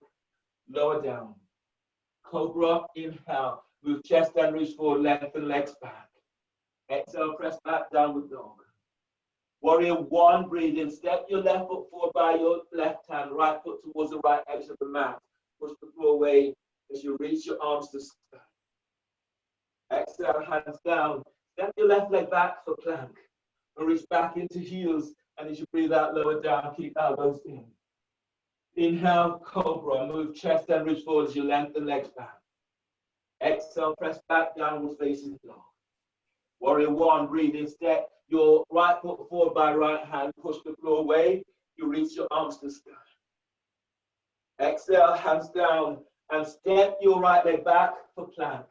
Lower down. Cobra, inhale. Move chest and ribs forward, lengthen legs back. Exhale, press back, downward dog. Warrior one, breathe in. Step your left foot forward by your left hand, right foot towards the right edge of the mat. Push the floor away as you reach your arms to sky. Exhale, hands down. Step your left leg back for plank. And reach back into heels. And as you breathe out, lower down, keep elbows in. Inhale, cobra. Move chest and ribs forward as you lengthen legs back. Exhale, press back, downward facing dog. Warrior one, breathe in. Step your right foot forward by right hand. Push the floor away. You reach your arms to the sky. Exhale, hands down. And step your right leg back for plank.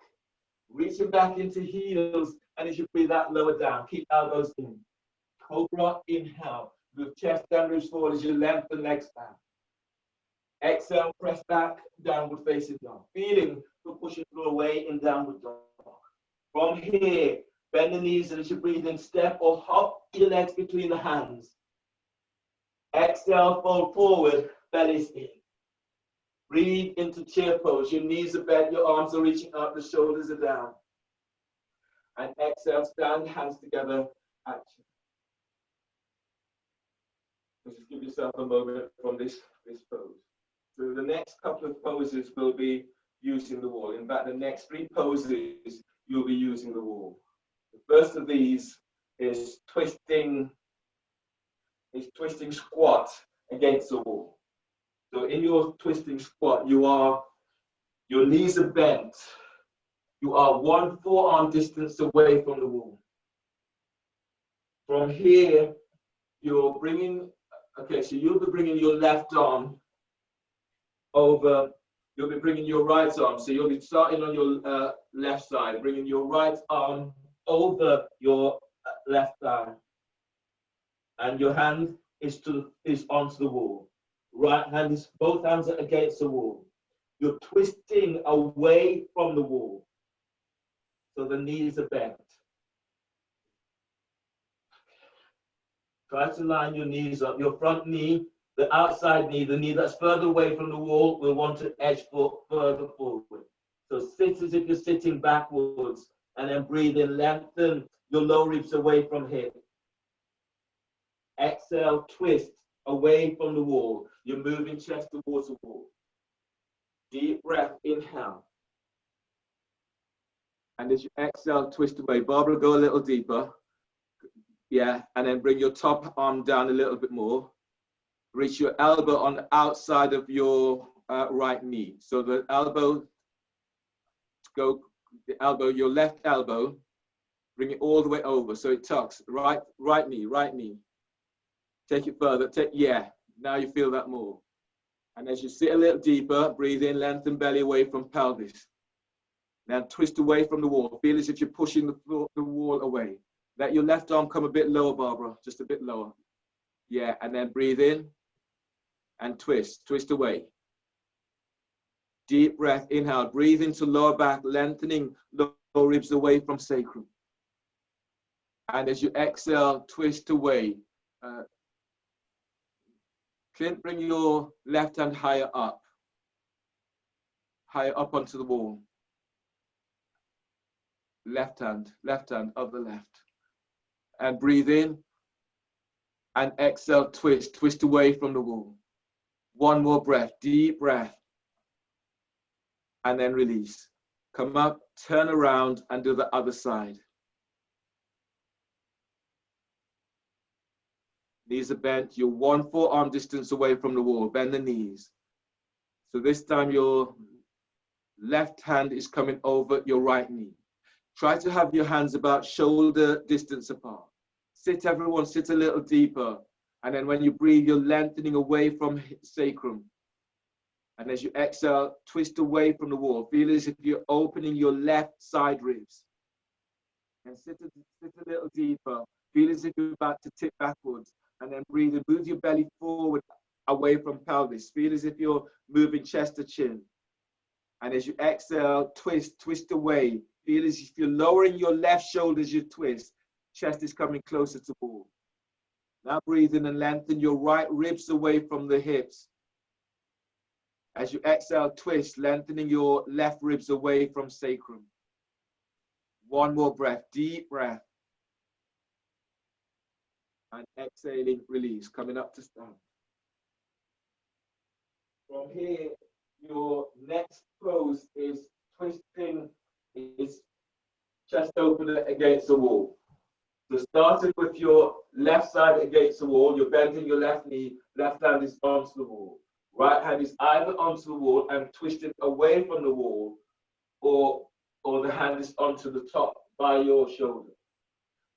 Reaching back into heels. And as you breathe out, lower down. Keep elbows in. Cobra, inhale. Move chest and ribs forward as you lengthen legs back. Exhale, press back, downward facing dog. Feeling for pushing floor away in downward dog. From here, bend the knees and as you breathe in, step or hop your legs between the hands. Exhale, fold forward, bellies in. Breathe into chair pose. Your knees are bent, your arms are reaching up, the shoulders are down. And exhale, stand, hands together, action. Just give yourself a moment from this pose. So the next couple of poses will be using the wall. In fact, the next 3 poses, you'll be using the wall. The first of these is twisting squat against the wall. So in your twisting squat, your knees are bent. You are 1 forearm distance away from the wall. From here, you're bringing, okay, so you'll be bringing your left arm over, you'll be bringing your right arm. So you'll be starting on your left side, bringing your right arm over your left thigh. And your hand is onto the wall. Right hand is, both hands are against the wall. You're twisting away from the wall. So the knees are bent. Try to line your knees up. Your front knee, the outside knee, the knee that's further away from the wall, will want to edge further forward. So sit as if you're sitting backwards, and then breathe in, lengthen your lower ribs away from hip. Exhale, twist away from the wall. You're moving chest towards the wall. Deep breath, inhale. And as you exhale, twist away. Barbara, go a little deeper. Yeah, and then bring your top arm down a little bit more. Reach your elbow on the outside of your right knee. So the elbow, your left elbow, bring it all the way over. So it tucks, right knee. Take it further, now you feel that more. And as you sit a little deeper, breathe in, lengthen belly away from pelvis. Now twist away from the wall. Feel as if you're pushing the wall away. Let your left arm come a bit lower, Barbara, just a bit lower. Yeah, and then breathe in and twist away. Deep breath, inhale, breathe into lower back, lengthening lower ribs away from sacrum. And as you exhale, twist away. Clint, bring your left hand higher up onto the wall. Left hand of the left. And breathe in and exhale, twist away from the wall. One more breath, deep breath. And then release. Come up, turn around and do the other side. Knees are bent, you're 1 forearm distance away from the wall. Bend the knees. So this time your left hand is coming over your right knee. Try to have your hands about shoulder distance apart. Sit, everyone, sit a little deeper. And then when you breathe, you're lengthening away from sacrum. And as you exhale, twist away from the wall. Feel as if you're opening your left side ribs. And sit a little deeper. Feel as if you're about to tip backwards. And then breathe and move your belly forward away from pelvis. Feel as if you're moving chest to chin. And as you exhale, twist away. Feel as if you're lowering your left shoulder as you twist. Chest is coming closer to wall. Now breathe in and lengthen your right ribs away from the hips. As you exhale, twist, lengthening your left ribs away from sacrum. One more breath, deep breath. And exhaling, release, coming up to stand. From here, your next pose is twisting, is chest open against the wall. So starting with your left side against the wall, you're bending your left knee, left hand is onto the wall. Right hand is either onto the wall and twisting away from the wall, or the hand is onto the top by your shoulder.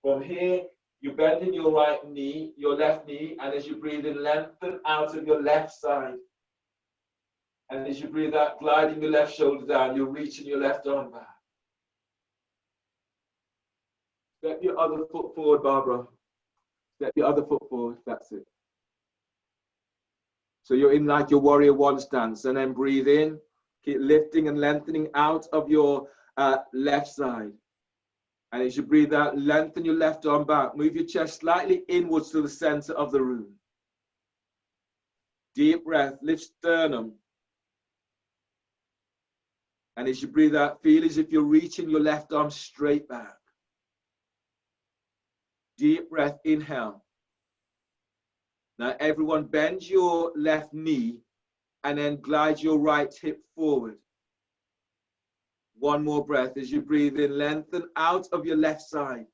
From here, you're bending your right knee, your left knee, and as you breathe in, lengthen out of your left side. And as you breathe out, gliding your left shoulder down, you're reaching your left arm back. Step your other foot forward, Barbara. Step your other foot forward, that's it. So you're in like your warrior one stance, and then breathe in, keep lifting and lengthening out of your left side. And as you breathe out, lengthen your left arm back. Move your chest slightly inwards to the center of the room. Deep breath, lift sternum. And as you breathe out, feel as if you're reaching your left arm straight back. Deep breath, inhale. Now everyone bend your left knee and then glide your right hip forward. One more breath as you breathe in, lengthen out of your left side.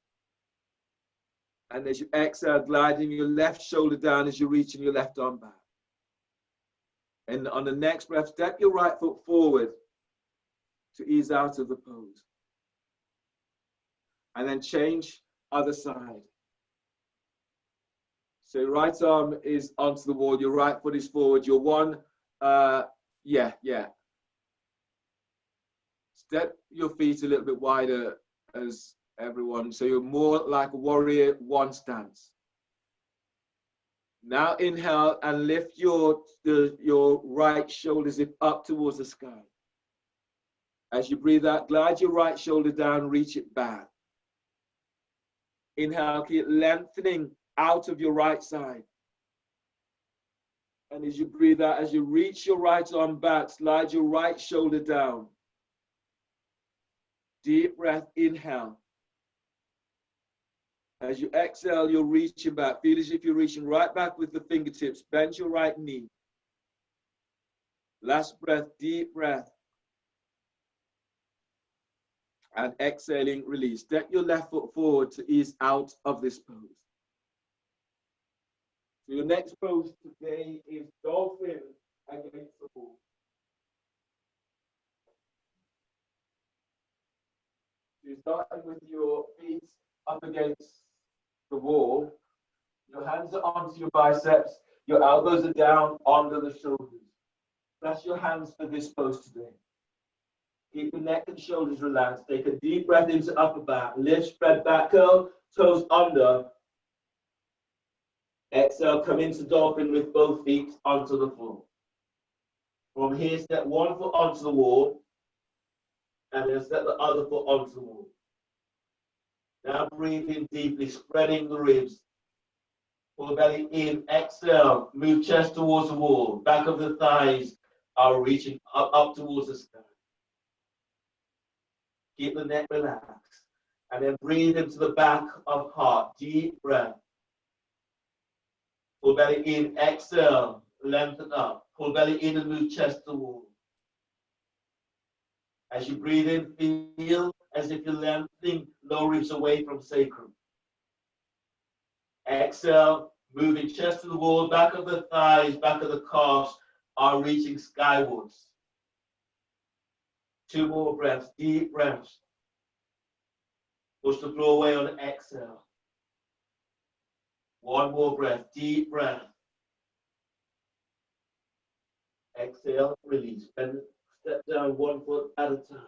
And as you exhale, gliding your left shoulder down as you're reaching your left arm back. And on the next breath, step your right foot forward to ease out of the pose. And then change other side. So your right arm is onto the wall, your right foot is forward, your one, Step your feet a little bit wider as everyone, so you're more like a warrior one stance. Now inhale and lift your right shoulders up towards the sky. As you breathe out, glide your right shoulder down, reach it back. Inhale, keep lengthening out of your right side. And as you breathe out, as you reach your right arm back, slide your right shoulder down. Deep breath, inhale. As you exhale, you're reaching back. Feel as if you're reaching right back with the fingertips. Bend your right knee. Last breath, deep breath. And exhaling, release. Step your left foot forward to ease out of this pose. So your next pose today is dolphin against the wall. So you're starting with your feet up against the wall. Your hands are onto your biceps. Your elbows are down under the shoulders. That's your hands for this pose today. Keep the neck and shoulders relaxed. Take a deep breath into upper back. Lift, spread back curl, toes under. Exhale, come into dolphin with both feet onto the floor. From here, step one foot onto the wall, and then step the other foot onto the wall. Now breathe in deeply, spreading the ribs. Pull the belly in. Exhale. Move chest towards the wall. Back of the thighs are reaching up towards the sky. Keep the neck relaxed. And then breathe into the back of heart. Deep breath. Pull belly in. Exhale. Lengthen up. Pull belly in and move chest to the wall. As you breathe in, feel as if you're lengthening lower ribs away from sacrum. Exhale, moving chest to the wall, back of the thighs, back of the calves are reaching skywards. 2 more breaths, deep breaths. Push the floor away on exhale. 1 more breath, deep breath. Exhale, release. And step down 1 foot at a time.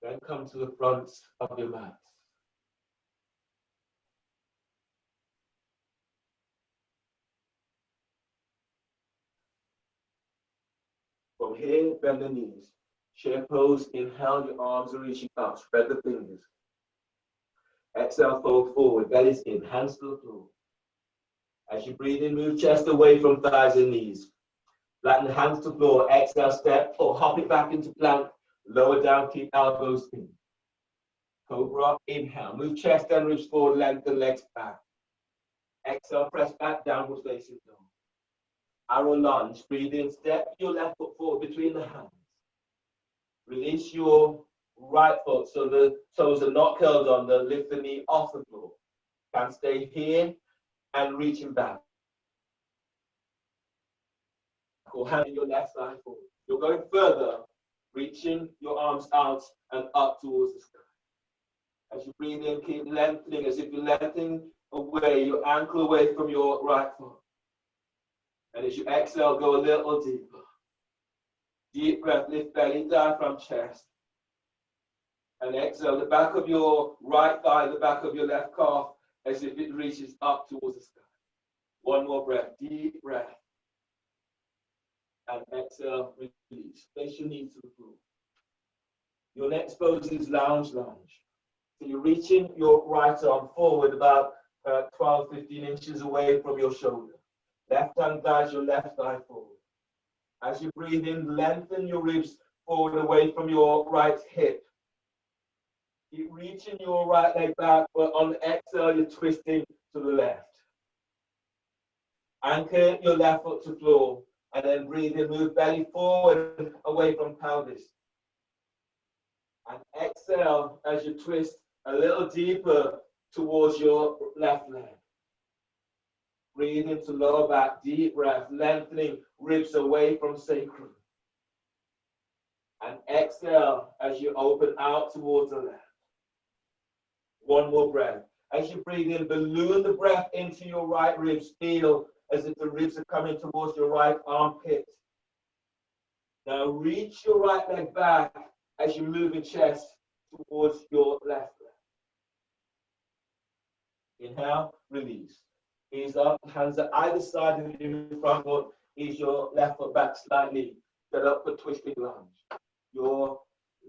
Then come to the front of your mat. From here, bend the knees. Chair pose, inhale, your arms are reaching up, spread the fingers. Exhale, fold forward, belly's in, hands to the floor. As you breathe in, move chest away from thighs and knees. Flatten hands to floor, exhale, step, or hop it back into plank. Lower down, keep elbows in. Cobra, inhale, move chest and ribs forward, lengthen legs back. Exhale, press back, downward facing dog. Arrow lunge, breathe in, step your left foot forward between the hands. Release your right foot so the toes are not curled under, lift the knee off the floor. Can stay here and reaching back. Or hand your left thigh forward. You're going further, reaching your arms out and up towards the sky. As you breathe in, keep lengthening as if you're lengthening away your ankle away from your right foot. And as you exhale, go a little deeper. Deep breath, lift belly, diaphragm, chest. And exhale, the back of your right thigh, the back of your left calf, as if it reaches up towards the sky. 1 more breath, deep breath. And exhale, release. Place your knees to the floor. Your next pose is lounge lunge. So you're reaching your right arm forward about 12, 15 inches away from your shoulder. Left hand guides your left thigh forward. As you breathe in, lengthen your ribs forward away from your right hip. Keep reaching your right leg back, but on the exhale, you're twisting to the left. Anchor your left foot to floor, and then breathe in, move belly forward away from pelvis. And exhale as you twist a little deeper towards your left leg. Breathe into lower back, deep breath, lengthening ribs away from sacrum. And exhale as you open out towards the left. 1 more breath. As you breathe in, balloon the breath into your right ribs. Feel as if the ribs are coming towards your right armpit. Now reach your right leg back as you move your chest towards your left leg. Inhale, release. Ease up, hands at either side of your front foot. Ease your left foot back slightly. Set up for twisting lunge. Your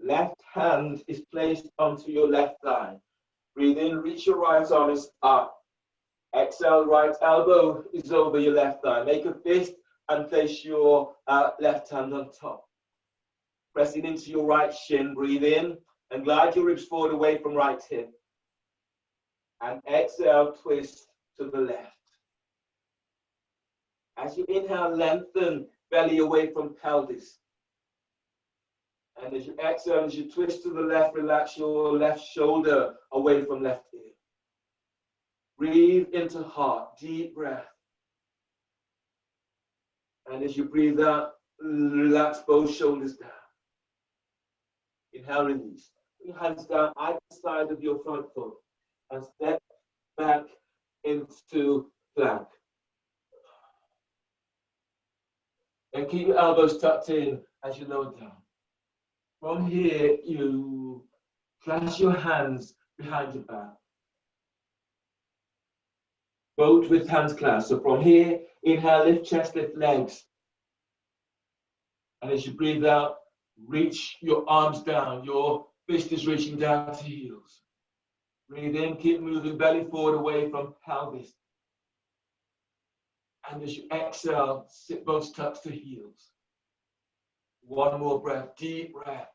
left hand is placed onto your left thigh. Breathe in, reach your right arm is up. Exhale, right elbow is over your left thigh. Make a fist and place your left hand on top. Pressing into your right shin, breathe in and glide your ribs forward away from right hip. And exhale, twist to the left. As you inhale, lengthen belly away from pelvis. And as you exhale, as you twist to the left, relax your left shoulder away from left ear. Breathe into heart, deep breath. And as you breathe out, relax both shoulders down. Inhale, release. Put your hands down either side of your front foot and step back into plank. And keep your elbows tucked in as you lower down. From here, you clasp your hands behind your back. Both with hands clasped. So from here, inhale, lift chest, lift legs. And as you breathe out, reach your arms down. Your Fist is reaching down to heels. Breathe in, keep moving belly forward away from pelvis. And as you exhale, sit both tucks to heels. One more breath, deep breath.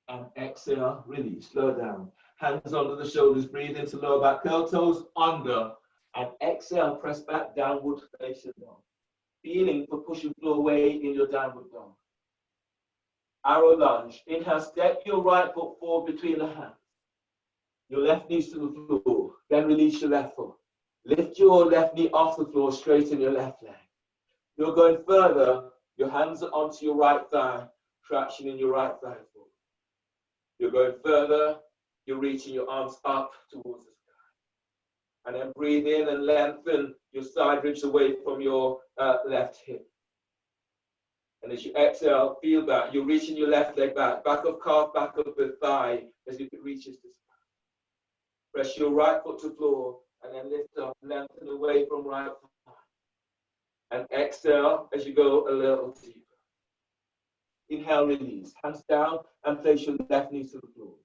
And exhale, release, slow down. Hands under the shoulders, breathe into lower back, curl toes under. And exhale, press back, downward facing dog. Feeling for pushing floor away in your downward dog. Arrow lunge. Inhale, step your right foot forward between the hands. Your left knee to the floor. Then release your left foot. Lift your left knee off the floor, straighten your left leg. You're going further. Your hands are onto your right thigh, traction in your right thigh forward. You're going further. You're reaching your arms up towards the sky. And then breathe in and lengthen your side ribs away from your left hip. And as you exhale, feel that. You're reaching your left leg back of calf, back of the thigh as if it reaches the sky. Press your right foot to the floor and then lift up, lengthen away from right thigh. And exhale as you go a little deeper. Inhale, release. Hands down and place your left knee to the floor.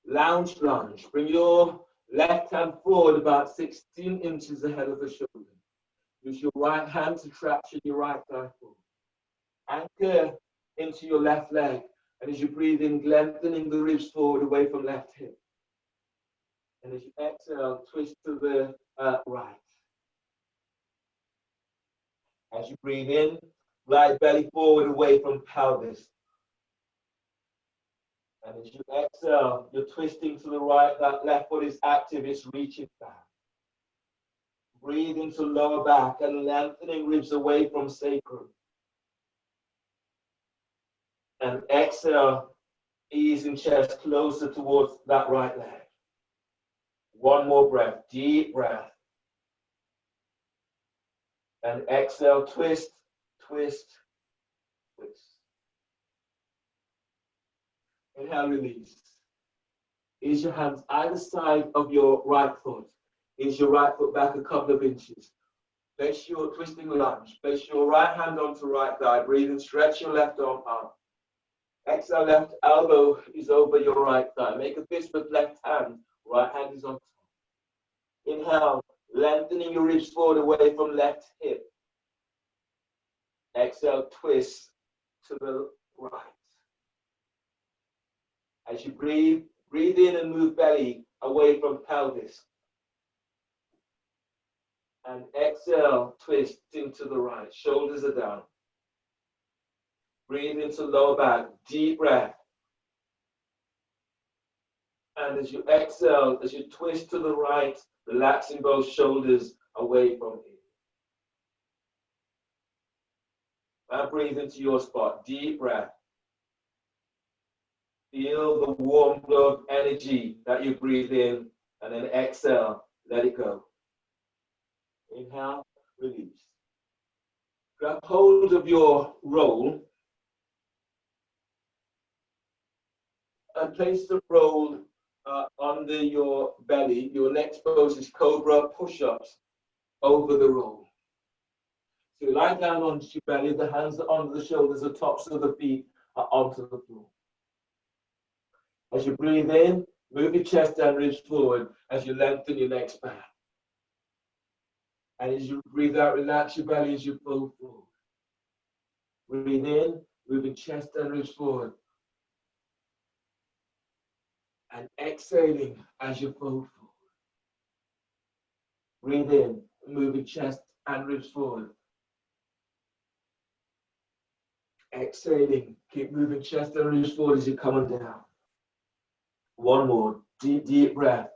Lounge lunge. Bring your left hand forward about 16 inches ahead of the shoulder. Use your right hand to traction your right thigh forward. Anchor into your left leg. And as you breathe in, lengthening the ribs forward away from left hip. And as you exhale, twist to the right. As you breathe in, glide belly forward away from pelvis. And as you exhale, you're twisting to the right. That left foot is active, it's reaching back. Breathe into lower back and lengthening ribs away from sacrum. And exhale, easing chest closer towards that right leg. One more breath, deep breath. And exhale, twist, twist, twist. Inhale, release. Ease your hands either side of your right foot. Ease your right foot back a couple of inches. Place your twisting lunge. Place your right hand onto right thigh. Breathe and stretch your left arm up. Exhale, left elbow is over your right thigh. Make a fist with left hand. Right hand is on top. Inhale, lengthening your ribs forward away from left hip. Exhale, twist to the right. As you breathe, breathe in and move belly away from pelvis. And exhale, twist into the right. Shoulders are down. Breathe into lower back, deep breath. And as you exhale, as you twist to the right, relaxing both shoulders away from it. Now breathe into your spot, deep breath. Feel the warm flow of energy that you breathe in, and then exhale, let it go. Inhale, release. Grab hold of your roll and place the roll under your belly. Your next pose is cobra push-ups over the roll. So you lie down onto your belly, the hands are under the shoulders, the tops of the feet are onto the floor. As you breathe in, move your chest and ribs forward as you lengthen your legs back. And as you breathe out, relax your belly as you fold forward. Breathe in, moving chest and ribs forward. And exhaling as you fold forward. Breathe in, moving chest and ribs forward. Exhaling, keep moving chest and ribs forward as you're coming down. One more, deep, deep breath.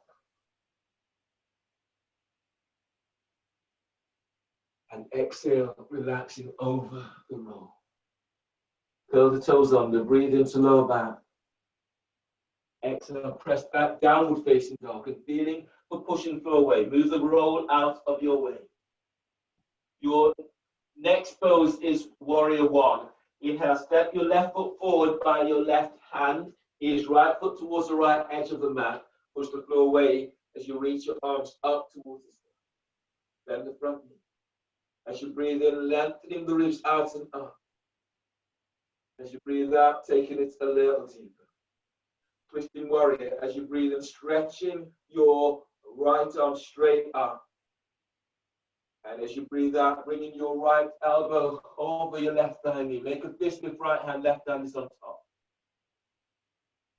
And exhale, relaxing over the roll. Curl the toes under, breathe into lower back. Exhale, press back, downward facing dog, and feeling for pushing floor away. Move the roll out of your way. Your next pose is warrior one. Inhale, step your left foot forward by your left hand. Ease right foot towards the right edge of the mat. Push the floor away as you reach your arms up towards the sky. Bend the front knee. As you breathe in, lengthening the ribs out and up. As you breathe out, taking it a little deeper. Twisting warrior. As you breathe in, stretching your right arm straight up. And as you breathe out, bringing your right elbow over your left thigh knee. Make a fist with right hand, left hand is on top.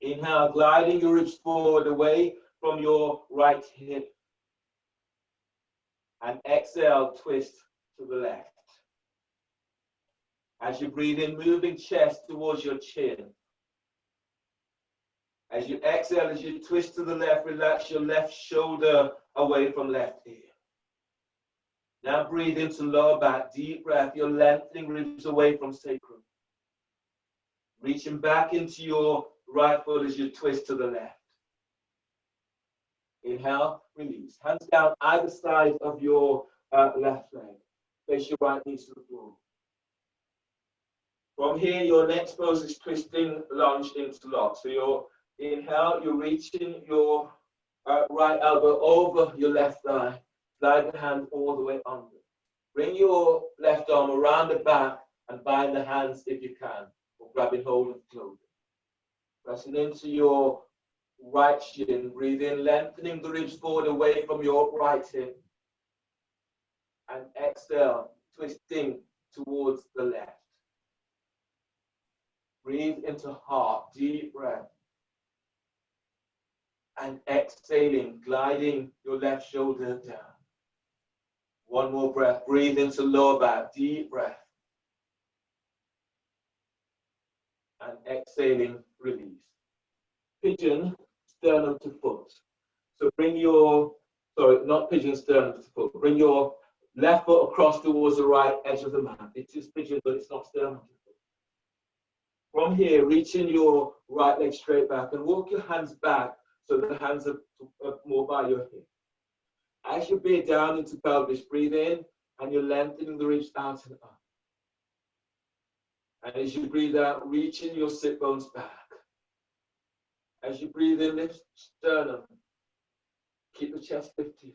Inhale, gliding your ribs forward away from your right hip. And exhale, twist to the left. As you breathe in, moving chest towards your chin. As you exhale, as you twist to the left, relax your left shoulder away from left ear. Now breathe into lower back, deep breath. You're lengthening ribs away from sacrum. Reaching back into your right foot as you twist to the left. Inhale, release. Hands down either side of your left leg. Place your right knee to the floor. From here, your next pose is twisting lunge into lock. So you're inhale, you're reaching your right elbow over your left thigh. Slide the hand all the way under. Bring your left arm around the back and bind the hands if you can, or grabbing hold of clothing. Pressing into your right shin. Breathe in, lengthening the ribs forward away from your right hip. And exhale, twisting towards the left. Breathe into heart, deep breath. And exhaling, gliding your left shoulder down. One more breath. Breathe into lower back, deep breath. And exhaling, release. Pigeon, sternum to foot. So bring your, not pigeon, sternum to foot. Bring your left foot across towards the right edge of the mat. It is pigeon, but it's not sternum to foot. From here, reaching your right leg straight back and walk your hands back so the hands are more by your hip. As you bear down into pelvis, breathe in and you're lengthening the ribs out and up. And as you breathe out, reaching your sit bones back. As you breathe in, lift sternum. Keep the chest lifted.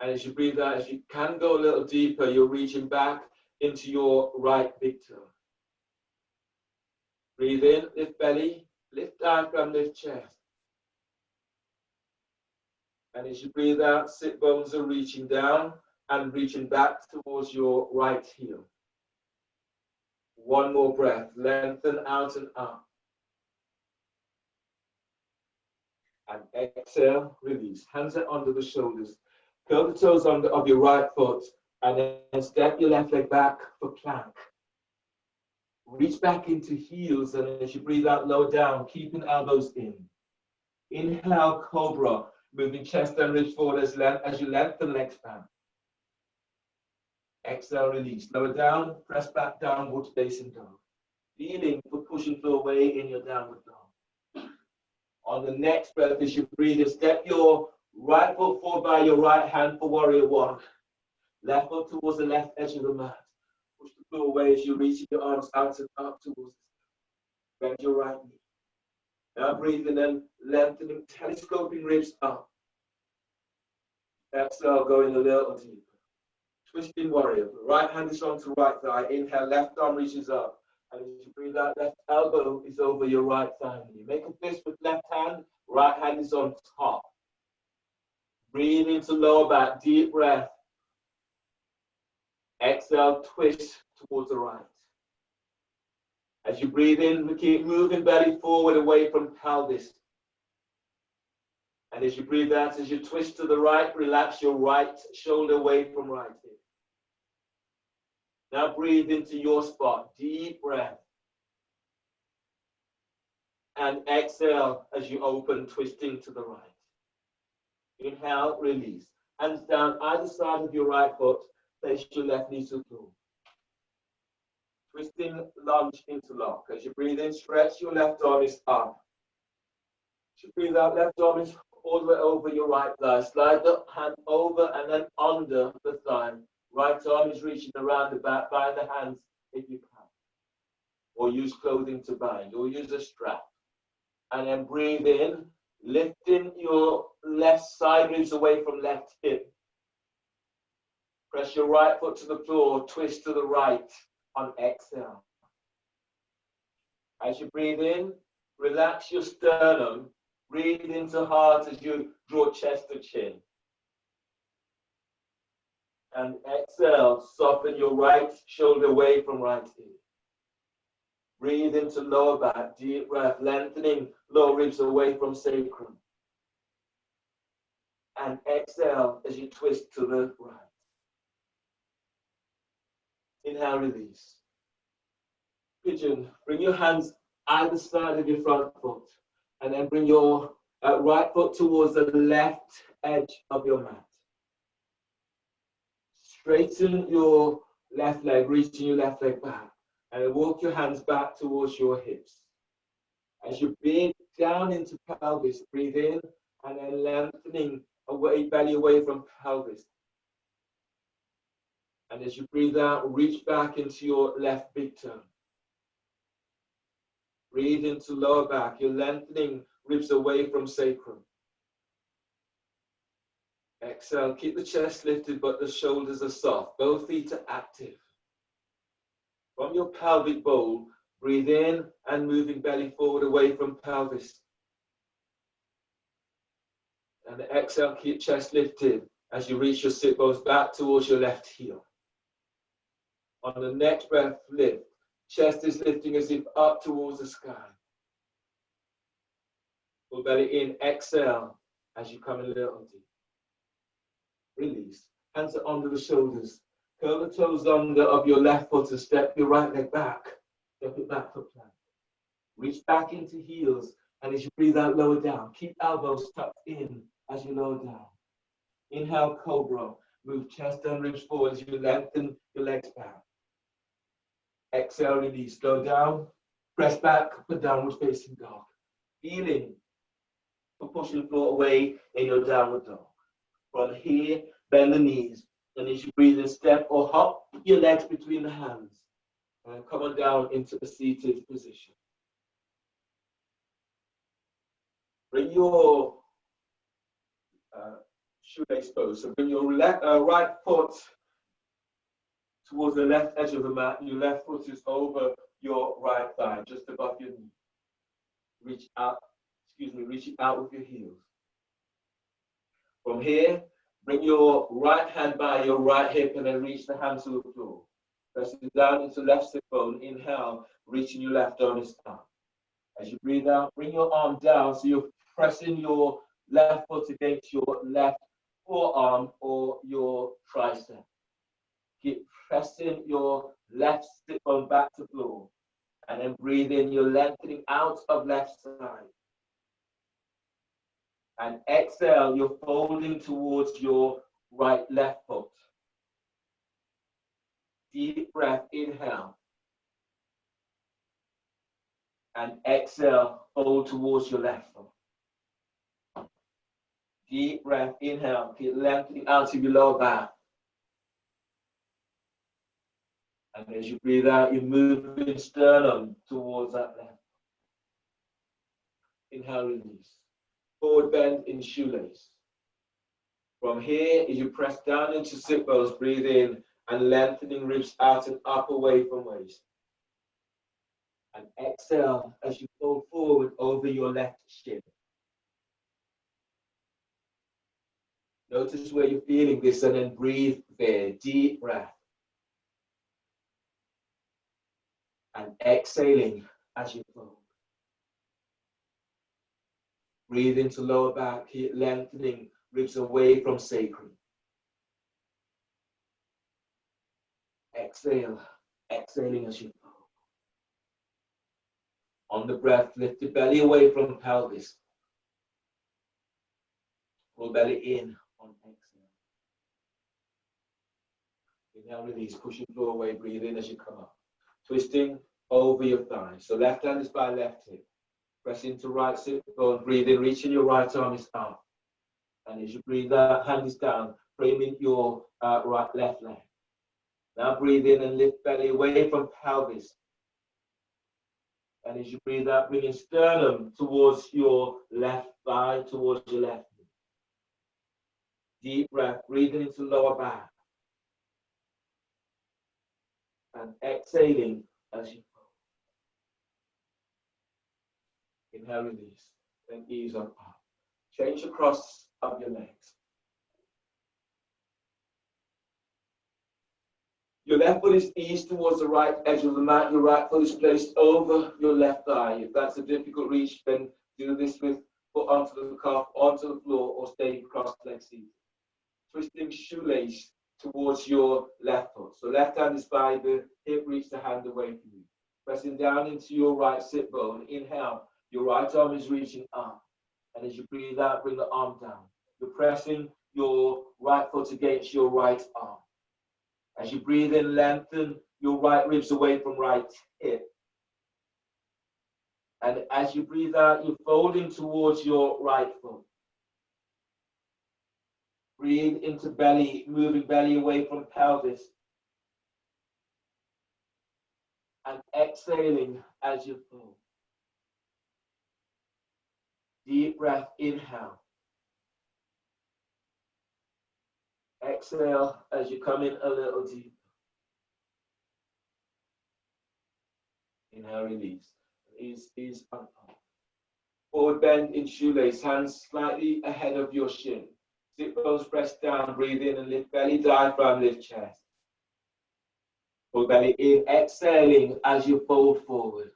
And as you breathe out, as you can go a little deeper, you're reaching back into your right big toe. Breathe in, lift belly, lift diaphragm, lift chest. And as you breathe out, sit bones are reaching down and reaching back towards your right heel. One more breath, lengthen out and up. And exhale, release. Hands are under the shoulders. Curl the toes of your right foot and then step your left leg back for plank. Reach back into heels and as you breathe out, lower down, keeping elbows in. Inhale, cobra. Moving chest and ribs forward as you lengthen, legs back. Exhale, release. Lower down, press back, downward facing dog. Feeling for pushing through away in your downward dog. On the next breath, as you breathe, step your right foot forward by your right hand for warrior one. Left foot towards the left edge of the mat. Push the floor away as you reach your arms out and up towards the sky. Bend your right knee. Now breathing and lengthening, telescoping ribs up. Exhale, going a little deeper. Twisting warrior. Right hand is onto right thigh. Inhale, left arm reaches up. And as you breathe out, left elbow is over your right thigh. You make a fist with left hand, right hand is on top. Breathe into lower back, deep breath. Exhale, twist towards the right. As you breathe in, we keep moving belly forward away from pelvis. And as you breathe out, as you twist to the right, relax your right shoulder away from right hip. Now breathe into your spot, deep breath. And exhale as you open, twisting to the right. Inhale, release. Hands down either side of your right foot, place your left knee to the floor. Twisting lunge into lock. As you breathe in, stretch your left arm is up. As you breathe out, left arm is all the way over your right thigh. Slide the hand over and then under the thigh. Right arm is reaching around the back. Bind the hands if you can. Or use clothing to bind. Or use a strap. And then breathe in, lifting your left side ribs away from left hip. Press your right foot to the floor. Twist to the right on exhale. As you breathe in, relax your sternum. Breathe into heart as you draw chest to chin. And exhale, soften your right shoulder away from right ear. Breathe into lower back, deep breath, lengthening lower ribs away from sacrum. And exhale as you twist to the right. Inhale, release. Pigeon, bring your hands either side of your front foot, and then bring your right foot towards the left edge of your mat. Straighten your left leg, reaching your left leg back, and walk your hands back towards your hips. As you breathe down into pelvis, breathe in, and then lengthening away, belly away from pelvis. And as you breathe out, reach back into your left big toe. Breathe into lower back. You're lengthening ribs away from sacrum. Exhale, keep the chest lifted, but the shoulders are soft. Both feet are active. From your pelvic bowl, breathe in and moving belly forward away from pelvis. And exhale, keep chest lifted as you reach your sit bones back towards your left heel. On the next breath, lift. Chest is lifting as if up towards the sky. Pull belly in, exhale as you come in a little deep. Release. Hands are under the shoulders. Curl the toes under of your left foot and step your right leg back. Step it back for plank. Reach back into heels, and as you breathe out, lower down. Keep elbows tucked in as you lower down. Inhale, cobra. Move chest and ribs forward as you lengthen your legs back. Exhale, release. Go down. Press back for downward facing dog. Feeling for pushing the floor away in your downward dog. From here, bend the knees. And as you breathe in, step or hop your legs between the hands. And come on down into a seated position. Bring your shoelace pose. So bring your right foot towards the left edge of the mat. Your left foot is over your right thigh, just above your knee. Reach out, reach it out with your heels. From here, bring your right hand by your right hip and then reach the hand to the floor. Pressing down into left sit bone. Inhale, reaching your left arm up. As you breathe out, bring your arm down so you're pressing your left foot against your left forearm or your tricep. Keep pressing your left sit bone back to the floor. And then breathe in, you're lengthening out of left side. And exhale, you're folding towards your left foot. Deep breath, inhale. And exhale, fold towards your left foot. Deep breath, inhale, keep lengthening out of your lower back. And as you breathe out, you're moving sternum towards that left. Inhale, release. Forward bend in shoelace. From here, as you press down into sit bones, breathe in and lengthening ribs out and up away from waist. And exhale as you fold forward over your left shin. Notice where you're feeling this and then breathe there. Deep breath. And exhaling as you fold. Breathe into lower back, keep lengthening ribs away from sacrum. Exhale, exhaling as you fold. On the breath, lift the belly away from pelvis. Pull belly in on exhale. Inhale, release, push your floor away, breathe in as you come up. Twisting over your thighs. So left hand is by left hip. Press into right sit bone, breathe in, reaching your right arm is up. And as you breathe out, hand is down, framing your left leg. Now breathe in and lift belly away from pelvis. And as you breathe out, bringing sternum towards your left thigh, towards your left knee. Deep breath, breathing into lower back. And exhaling as you Inhale, release. Then ease on up. Change the cross of your legs. Your left foot is eased towards the right edge of the mat. Your right foot is placed over your left thigh. If that's a difficult reach, then do this with foot onto the calf, onto the floor, or stay cross-legged seated. Twisting shoelace towards your left foot. So left hand is by the hip, reach the hand away from you. Pressing down into your right sit bone. Inhale, your right arm is reaching up. And as you breathe out, bring the arm down. You're pressing your right foot against your right arm. As you breathe in, lengthen your right ribs away from right hip. And as you breathe out, you're folding towards your right foot. Breathe into belly, moving belly away from pelvis. And exhaling as you fold. Deep breath, inhale. Exhale as you come in a little deeper. Inhale, release. Ease up. Forward bend in shoelace, hands slightly ahead of your shin. Sit bones pressed down, breathe in and lift belly, diaphragm, lift chest. Pull belly in, exhaling as you fold forward.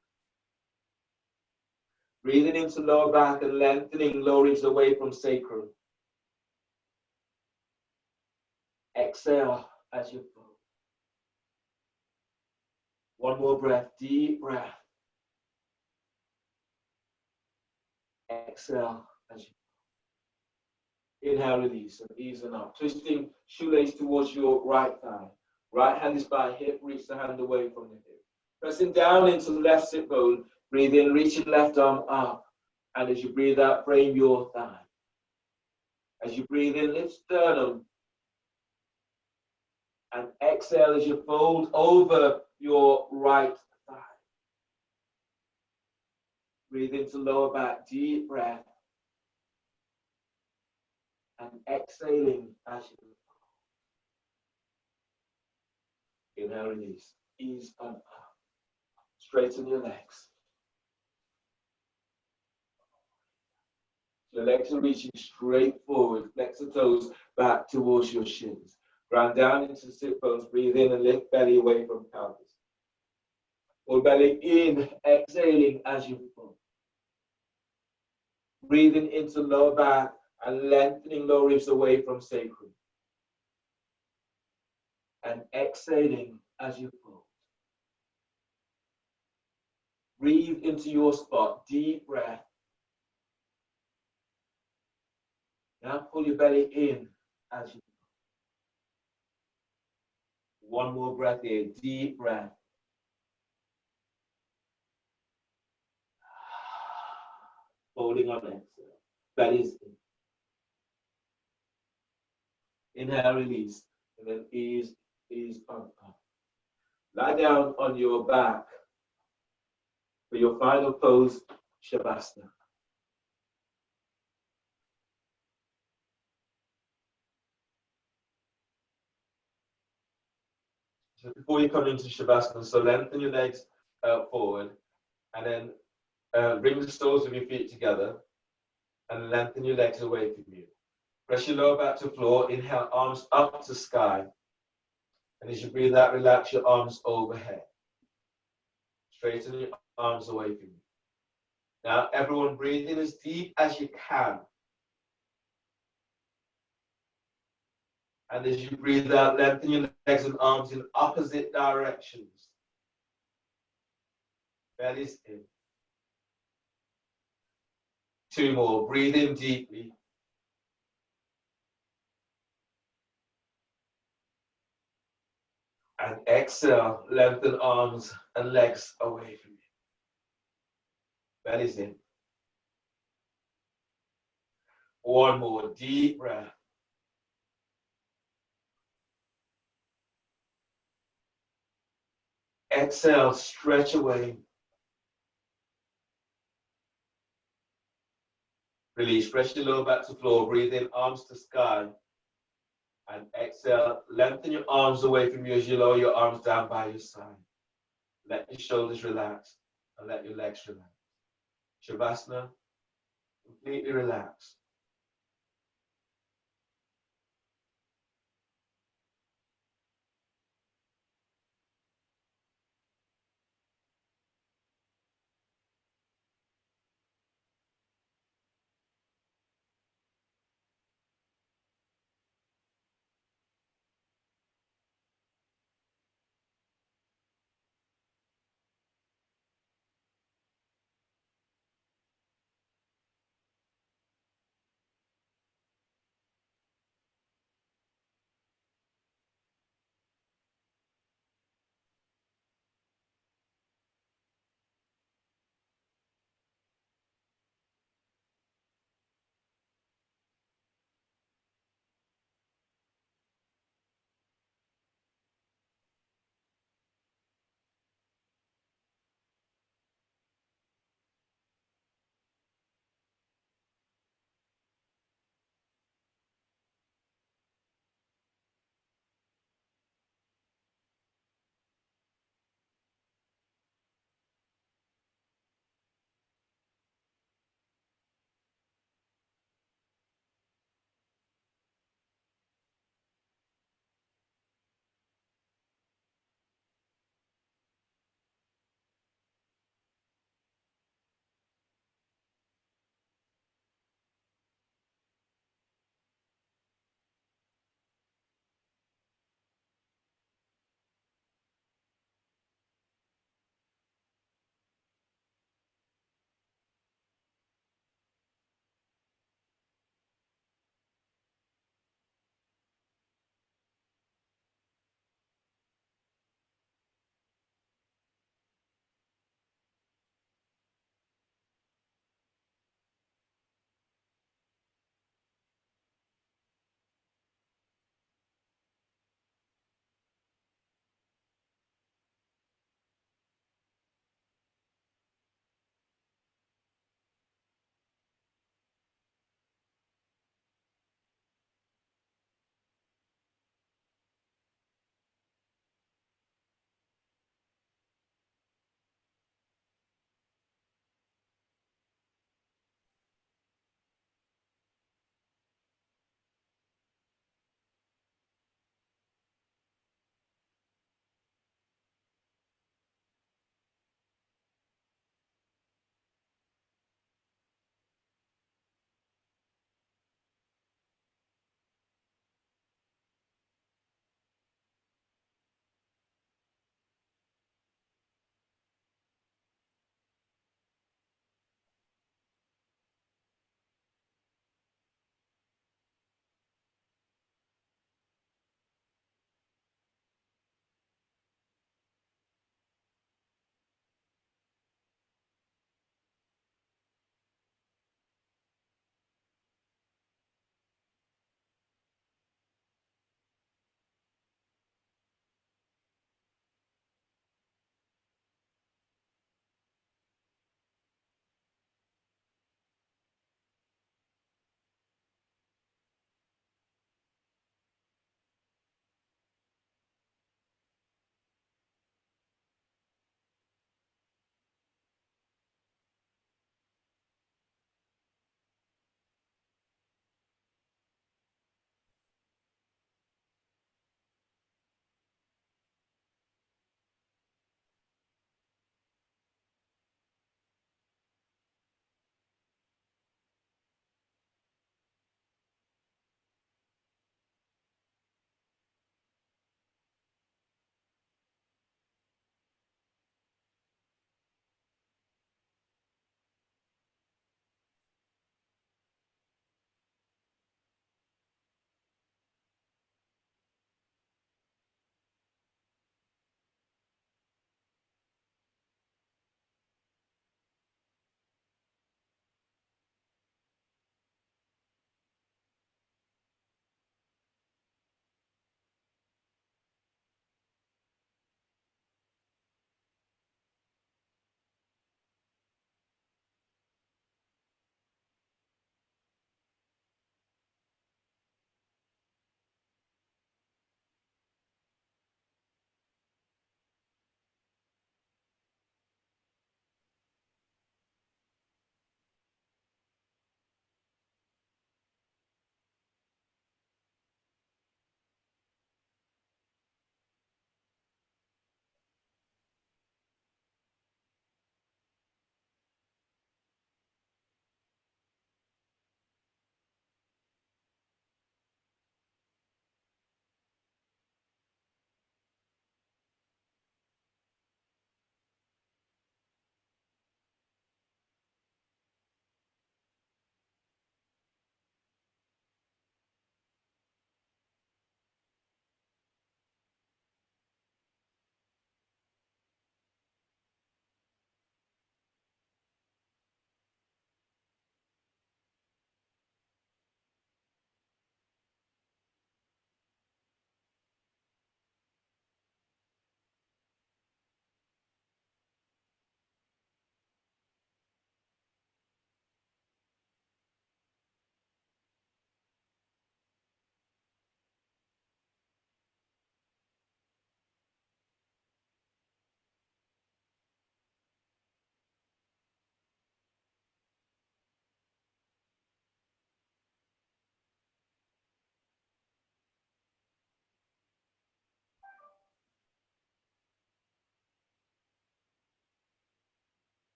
Breathing into lower back and lengthening low ribs away from sacrum. Exhale as you fold. One more breath, deep breath. Exhale as you inhale, release, and ease and up. Twisting shoelace towards your right thigh. Right hand is by hip, reach the hand away from the hip. Pressing down into the left sit bone, breathe in, reaching left arm up. And as you breathe out, frame your thigh. As you breathe in, lift sternum. And exhale as you fold over your right thigh. Breathe into lower back, deep breath. And exhaling as you inhale, release. Ease and up. Straighten your legs. Your legs are reaching straight forward. Flex the toes back towards your shins. Ground down into sit bones. Breathe in and lift belly away from pelvis. Pull belly in, exhaling as you fall. Breathing into lower back and lengthening low ribs away from sacrum. And exhaling as you fall. Breathe into your spot. Deep breath. Now pull your belly in as you fall. One more breath in. Deep breath. Folding on exhale. Belly's in. Inhale, release. And then ease up. Lie down on your back for your final pose, Shavasana. So before you come into Shavasana, so lengthen your legs forward, and then bring the soles of your feet together, and lengthen your legs away from you. Press your lower back to floor. Inhale, arms up to sky. And as you breathe out, relax your arms overhead. Straighten your arms away from you. Now, everyone, breathe in as deep as you can. And as you breathe out, lengthen your legs and arms in opposite directions. Belly's in. 2 more. Breathe in deeply. And exhale, lengthen arms and legs away from you. Belly's in. 1 more. Deep breath. Exhale, stretch away. Release, press your lower back to floor. Breathe in, arms to sky. And exhale, lengthen your arms away from you as you lower your arms down by your side. Let your shoulders relax and let your legs relax. Shavasana, completely relaxed.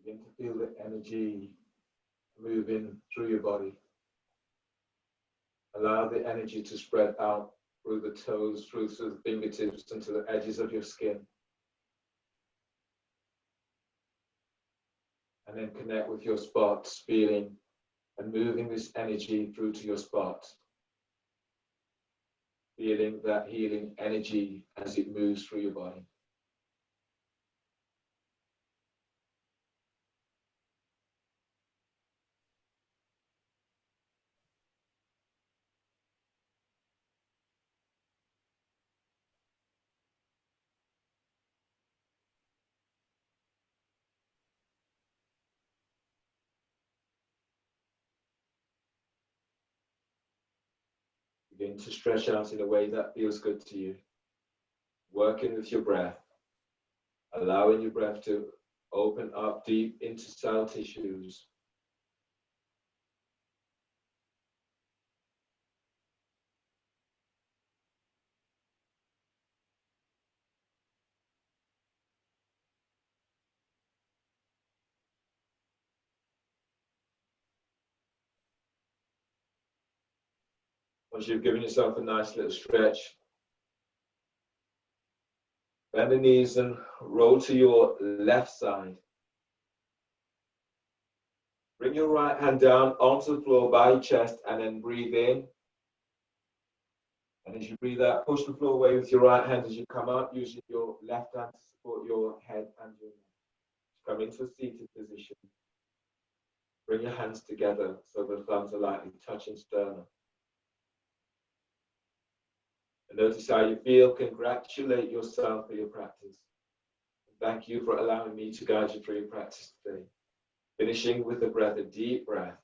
Begin to feel the energy moving through your body. Allow the energy to spread out through the toes, through the fingertips, and to the edges of your skin. And then connect with your spots, feeling and moving this energy through to your spots. Feeling that healing energy as it moves through your body. Begin to stretch out in a way that feels good to you. Working with your breath. Allowing your breath to open up deep into cell tissues. Once you've given yourself a nice little stretch, bend the knees and roll to your left side. Bring your right hand down onto the floor by your chest and then breathe in. And as you breathe out, push the floor away with your right hand as you come out, using your left hand to support your head and your neck. Come into a seated position. Bring your hands together so the thumbs are lightly touching sternum. And notice how you feel. Congratulate yourself for your practice. Thank you for allowing me to guide you through your practice today. Finishing with the breath, a deep breath.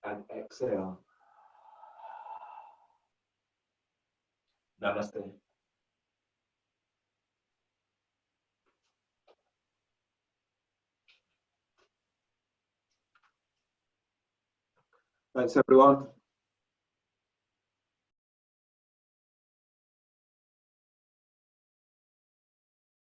And exhale. Namaste. Thanks, everyone.